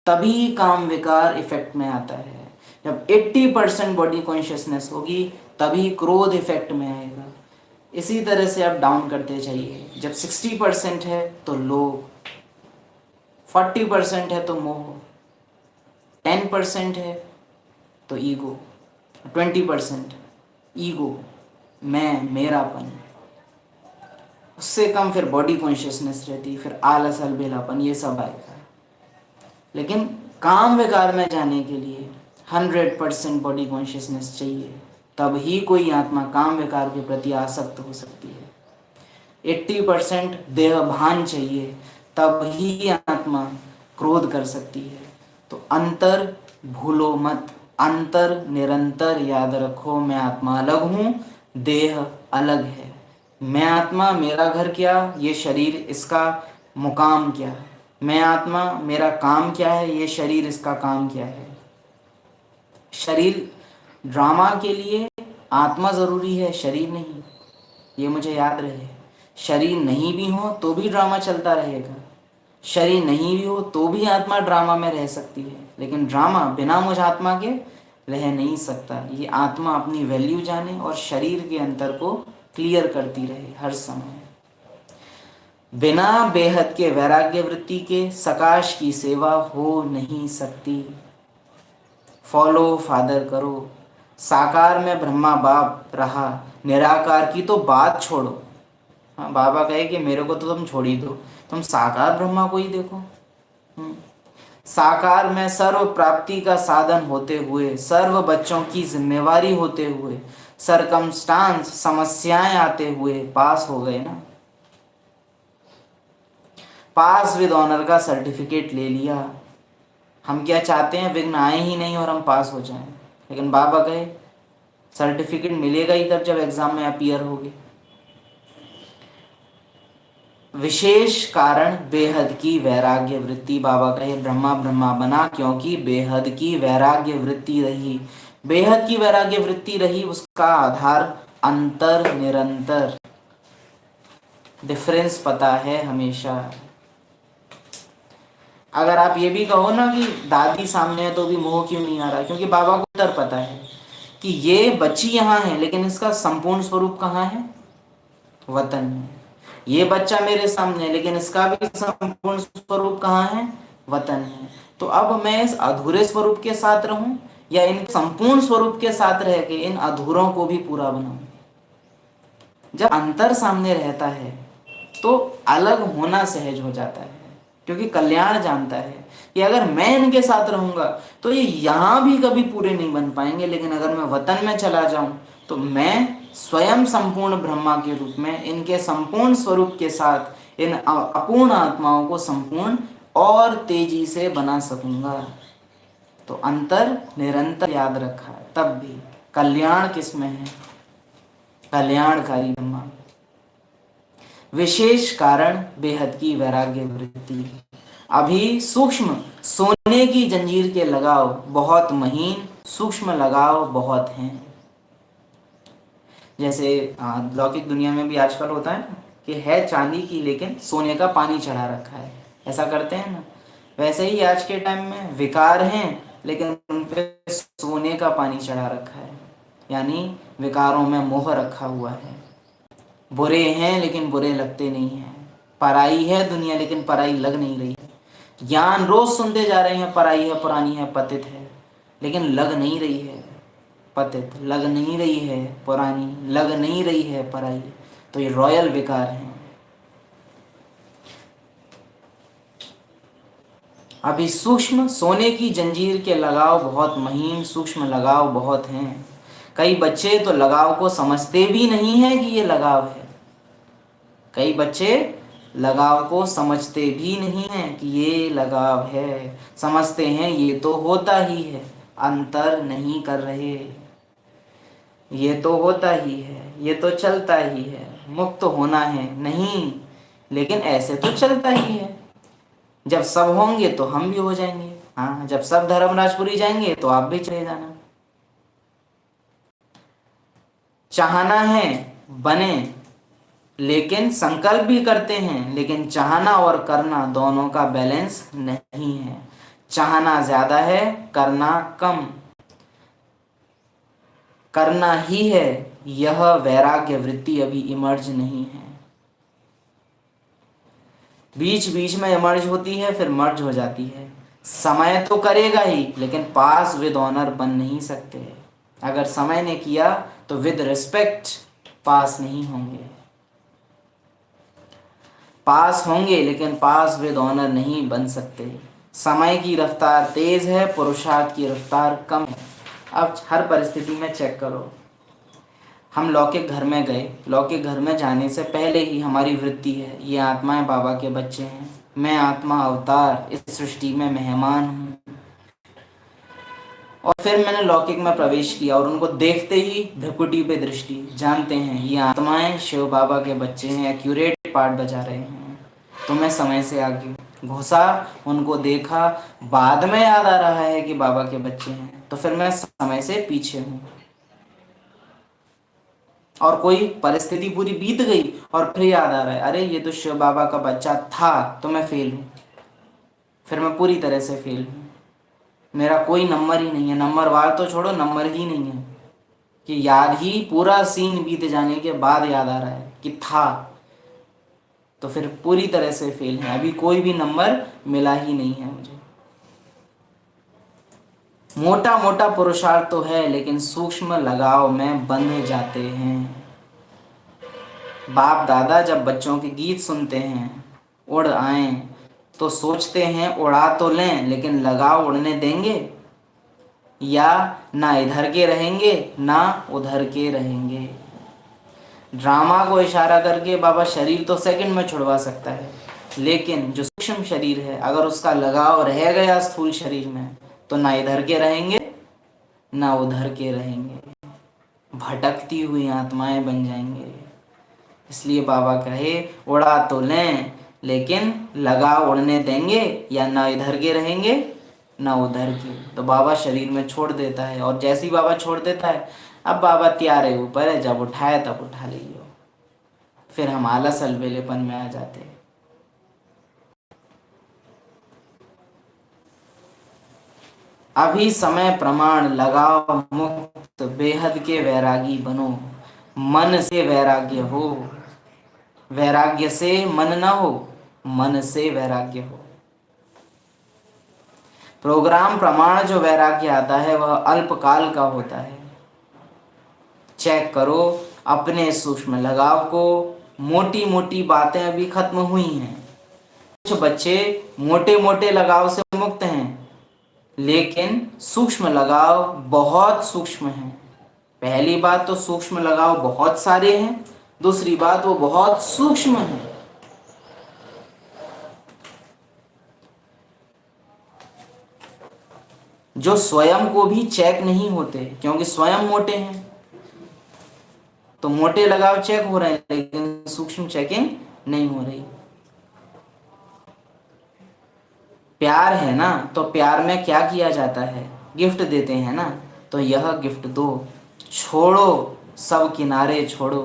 तभी काम विकार इफेक्ट में आता है। जब 80% बॉडी कॉन्शियसनेस होगी तभी क्रोध इफेक्ट में आएगा। इसी तरह से आप डाउन करते जाइए। जब 60% है तो लोभ, 40% है तो मोह, 10% है तो ईगो, 20% ईगो, मैं, मेरापन, उससे कम फिर बॉडी कॉन्शियसनेस रहती, फिर आलस, अलबेलापन, ये सब आएगा। लेकिन काम विकार में जाने के लिए 100% बॉडी कॉन्शियसनेस चाहिए, तब ही कोई आत्मा काम विकार के प्रति आसक्त हो सकती है। 80% देह भान चाहिए, तब ही आत्मा क्रोध कर सकती है। तो अंतर भूलो मत, अंतर निरंतर याद रखो। मैं आत्मा अलग हूँ, देह अलग है। मैं आत्मा, मेरा घर क्या, ये शरीर इसका मुकाम क्या। मैं आत्मा, मेरा काम क्या है, ये शरीर इसका काम क्या है। शरीर ड्रामा के लिए आत्मा ज़रूरी है, शरीर नहीं, ये मुझे याद रहे। शरीर नहीं भी हो तो भी ड्रामा चलता रहेगा, शरीर नहीं भी हो तो भी आत्मा ड्रामा में रह सकती है, लेकिन ड्रामा बिना मुझ आत्मा के रह नहीं सकता। ये आत्मा अपनी वैल्यू जाने और शरीर के अंतर को क्लियर करती रहे हर समय। बिना बेहद के वैराग्य वृत्ति के सकाश की सेवा हो नहीं सकती। फॉलो फादर करो। साकार में ब्रह्मा बाप रहा, निराकार की तो बात छोड़ो। हाँ, बाबा कहे कि मेरे को तो तुम छोड़ ही दो, तुम साकार ब्रह्मा को ही देखो। साकार में सर्व प्राप्ति का साधन होते हुए, सर्व बच्चों की जिम्मेवारी होते हुए, सरकमस्टांस समस्याएं आते हुए पास हो गए ना। पास विद ऑनर का सर्टिफिकेट ले लिया। हम क्या चाहते हैं, विघ्न आए ही नहीं और हम पास हो जाएं। लेकिन बाबा कहे सर्टिफिकेट मिलेगा ही तब जब एग्जाम में अपीयर होगे। विशेष कारण बेहद की वैराग्य वृत्ति। बाबा कहे ब्रह्मा ब्रह्मा बना क्योंकि बेहद की वैराग्य वृत्ति रही। बेहद की वैराग्य वृत्ति रही, उसका आधार अंतर निरंतर, डिफरेंस पता है हमेशा। अगर आप ये भी कहो ना कि दादी सामने है तो भी मोह क्यों नहीं आ रहा, क्योंकि बाबा को उत्तर पता है कि ये बच्ची यहाँ है लेकिन इसका संपूर्ण स्वरूप कहाँ है, वतन में। ये बच्चा मेरे सामने है लेकिन इसका भी संपूर्ण स्वरूप कहाँ है, वतन में। तो अब मैं इस अधूरे स्वरूप के साथ रहूं या इन संपूर्ण स्वरूप के साथ रह के इन अधूरों को भी पूरा बनाऊं। जब अंतर सामने रहता है तो अलग होना सहज हो जाता है, क्योंकि कल्याण जानता है कि अगर मैं इनके साथ रहूंगा तो ये यहाँ भी कभी पूरे नहीं बन पाएंगे, लेकिन अगर मैं वतन में चला जाऊं तो मैं स्वयं संपूर्ण ब्रह्मा के रूप में इनके संपूर्ण स्वरूप के साथ इन अपूर्ण आत्माओं को संपूर्ण और तेजी से बना सकूंगा। तो अंतर निरंतर याद रखा है, तब भी कल्याण किसमें है, कल्याणकारी ब्रह्मा। विशेष कारण बेहद की वैराग्य वृत्ति। अभी सूक्ष्म सोने की जंजीर के लगाव बहुत महीन, सूक्ष्म लगाव बहुत हैं। जैसे लौकिक दुनिया में भी आजकल होता है ना कि है चांदी की लेकिन सोने का पानी चढ़ा रखा है, ऐसा करते हैं ना। वैसे ही आज के टाइम में विकार हैं लेकिन उन पे सोने का पानी चढ़ा रखा है, यानी विकारों में मोह रखा हुआ है। बुरे हैं लेकिन बुरे लगते नहीं हैं। पराई है दुनिया लेकिन पराई लग नहीं रही है। ज्ञान रोज सुनते जा रहे हैं, पराई है, पुरानी है, पतित है, लेकिन लग नहीं रही है पतित, लग नहीं रही है पुरानी, लग नहीं रही है पराई। तो ये रॉयल विकार हैं। अभी सूक्ष्म सोने की जंजीर के लगाव बहुत महीन, सूक्ष्म लगाव बहुत हैं। कई बच्चे तो लगाव को समझते भी नहीं है कि ये लगाव है। कई बच्चे लगाव को समझते भी नहीं हैं कि ये लगाव है। समझते हैं ये तो होता ही है, अंतर नहीं कर रहे। ये तो होता ही है, ये तो चलता ही है, मुक्त होना है नहीं, लेकिन ऐसे तो चलता ही है। जब सब होंगे तो हम भी हो जाएंगे। हाँ, जब सब धर्मराजपुरी जाएंगे तो आप भी चले जाना। चाहना है बने, लेकिन संकल्प भी करते हैं, लेकिन चाहना और करना दोनों का बैलेंस नहीं है। चाहना ज्यादा है, करना कम। करना ही है, यह वैराग्य वृत्ति अभी इमर्ज नहीं है। बीच बीच में इमर्ज होती है, फिर मर्ज हो जाती है। समय तो करेगा ही, लेकिन पास विद ऑनर बन नहीं सकते। अगर समय ने किया तो विद रिस्पेक्ट पास नहीं होंगे। पास होंगे लेकिन पास विद ऑनर नहीं बन सकते। समय की रफ्तार तेज है, पुरुषार्थ की रफ्तार कम है। अब हर परिस्थिति में चेक करो। हम लौकिक घर में गए, लौकिक घर में जाने से पहले ही हमारी वृत्ति है, ये आत्माएं बाबा के बच्चे हैं, मैं आत्मा अवतार इस सृष्टि में मेहमान हूँ। और फिर मैंने लौकिक में प्रवेश किया और उनको देखते ही भ्रुकुटी पे दृष्टि, जानते हैं ये आत्माएं शिव बाबा के बच्चे हैं, एक्यूरेट पार्ट बजा रहे हैं। तो मैं समय से आगे घुसा, उनको देखा, बाद में याद आ रहा है कि बाबा के बच्चे हैं, तो फिर मैं समय से पीछे हूँ। और कोई परिस्थिति पूरी बीत गई और फिर याद आ रहा है, अरे ये तो शिव बाबा का बच्चा था, तो मैं फेल हूँ। फिर मैं पूरी तरह से फेल हूँ। मेरा कोई नंबर ही नहीं है, नंबर वार तो छोड़ो, नंबर ही नहीं है कि याद ही पूरा सीन बीत जाने के बाद याद आ रहा है कि था, तो फिर पूरी तरह से फेल है। अभी कोई भी नंबर मिला ही नहीं है मुझे। मोटा मोटा पुरुषार्थ तो है, लेकिन सूक्ष्म लगाव में बंध जाते हैं। बाप दादा जब बच्चों के गीत सुनते हैं, उड़ आए, तो सोचते हैं उड़ा तो लें, लेकिन लगाव उड़ने देंगे, या ना इधर के रहेंगे ना उधर के रहेंगे। ड्रामा को इशारा करके बाबा शरीर तो सेकंड में छुड़वा सकता है, लेकिन जो सूक्ष्म शरीर है, अगर उसका लगाव रह गया स्थूल शरीर में, तो ना इधर के रहेंगे ना उधर के रहेंगे, भटकती हुई आत्माएं बन जाएंगे। इसलिए बाबा कहे उड़ा तो लें, लेकिन लगाव उड़ने देंगे, या ना इधर के रहेंगे ना उधर के। तो बाबा शरीर में छोड़ देता है, और जैसे ही बाबा छोड़ देता है, अब बाबा त्यारे ऊपर है, जब उठाए तब उठा लीजिए। फिर हम आलस अलबेलेपन में आ जाते हैं। अभी समय प्रमाण, लगाव मुक्त बेहद के वैरागी बनो। मन से वैराग्य हो, वैराग्य से मन ना हो, मन से वैराग्य हो। प्रोग्राम प्रमाण जो वैराग्य आता है वह अल्पकाल का होता है। चेक करो अपने सूक्ष्म लगाव को। मोटी मोटी बातें अभी खत्म हुई हैं। कुछ बच्चे मोटे मोटे लगाव से मुक्त हैं, लेकिन सूक्ष्म लगाव बहुत सूक्ष्म है। पहली बात तो सूक्ष्म लगाव बहुत सारे हैं, दूसरी बात वो बहुत सूक्ष्म है। जो स्वयं को भी चेक नहीं होते, क्योंकि स्वयं मोटे हैं। तो मोटे लगाव चेक हो रहे हैं, लेकिन सूक्ष्म चेकिंग नहीं हो रही। प्यार है ना, तो प्यार में क्या किया जाता है, गिफ्ट देते हैं ना, तो यह गिफ्ट दो। छोड़ो सब किनारे, छोड़ो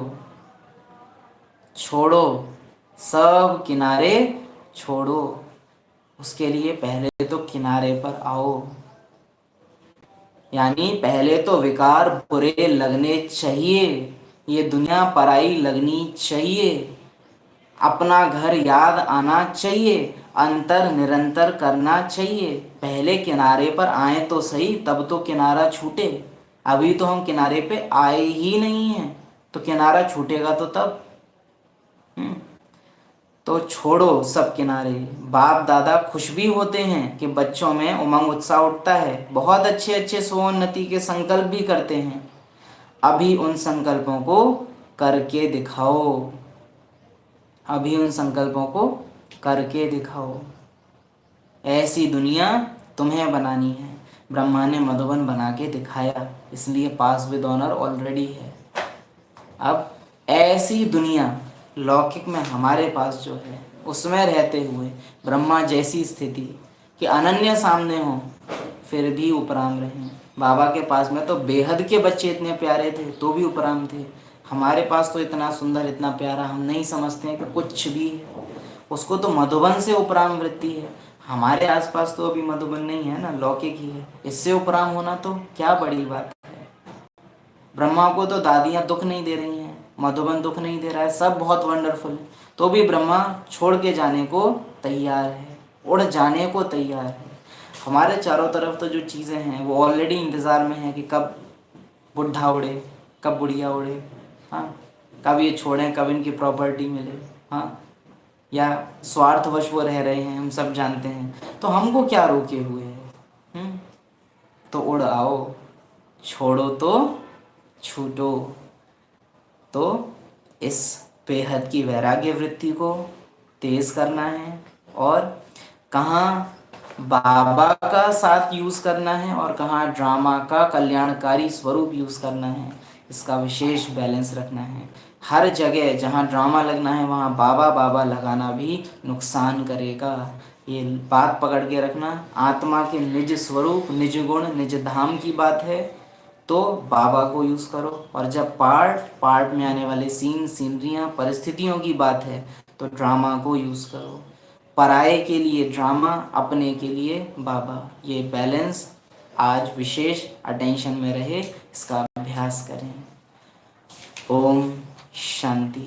छोड़ो सब किनारे छोड़ो। उसके लिए पहले तो किनारे पर आओ। यानी पहले तो विकार बुरे लगने चाहिए, ये दुनिया पराई लगनी चाहिए, अपना घर याद आना चाहिए, अंतर निरंतर करना चाहिए। पहले किनारे पर आए तो सही, तब तो किनारा छूटे। अभी तो हम किनारे पे आए ही नहीं हैं, तो किनारा छूटेगा तो तब। तो छोड़ो सब किनारे। बाप दादा खुश भी होते हैं कि बच्चों में उमंग उत्साह उठता है, बहुत अच्छे अच्छे स्वोन्नति के संकल्प भी करते हैं। अभी उन संकल्पों को करके दिखाओ, अभी उन संकल्पों को करके दिखाओ। ऐसी दुनिया तुम्हें बनानी है। ब्रह्मा ने मधुबन बना के दिखाया, इसलिए पास विद ऑनर ऑलरेडी है। अब ऐसी दुनिया लौकिक में हमारे पास जो है, उसमें रहते हुए ब्रह्मा जैसी स्थिति कि अनन्य सामने हो फिर भी उपराम रहें। बाबा के पास में तो बेहद के बच्चे इतने प्यारे थे तो भी उपराम थे। हमारे पास तो इतना सुंदर इतना प्यारा हम नहीं समझते हैं कि कुछ भी है, उसको तो मधुबन से उपराम वृत्ति है। हमारे आसपास तो अभी मधुबन नहीं है ना, लौकिक ही है। इससे उपराम होना तो क्या बड़ी बात है। ब्रह्मा को तो दादियाँ दुख नहीं दे रही हैं, मधुबन दुख नहीं दे रहा है, सब बहुत वंडरफुल है, तो भी ब्रह्मा छोड़ के जाने को तैयार है, उड़ जाने को तैयार है। हमारे चारों तरफ तो जो चीज़ें हैं वो ऑलरेडी इंतज़ार में है कि कब बुढ़ा उड़े, कब बुढ़िया उड़े, हाँ, कब ये छोड़ें, कब इनकी प्रॉपर्टी मिले, हाँ, या स्वार्थवश वो रह रहे हैं, हम सब जानते हैं। तो हमको क्या रोके हुए है? तो उड़ आओ, छोड़ो तो छूटो। तो इस बेहद की वैराग्य वृत्ति को तेज करना है, और कहाँ बाबा का साथ यूज़ करना है और कहाँ ड्रामा का कल्याणकारी स्वरूप यूज़ करना है, इसका विशेष बैलेंस रखना है। हर जगह जहाँ ड्रामा लगना है वहाँ बाबा बाबा लगाना भी नुकसान करेगा। ये बात पकड़ के रखना। आत्मा के निज स्वरूप, निज गुण, निज धाम की बात है तो बाबा को यूज़ करो, और जब पार्ट में आने वाले सीनरियाँ परिस्थितियों की बात है तो ड्रामा को यूज़ करो। पराये के लिए ड्रामा, अपने के लिए बाबा। ये बैलेंस आज विशेष अटेंशन में रहे, इसका अभ्यास करें। ओम शांति।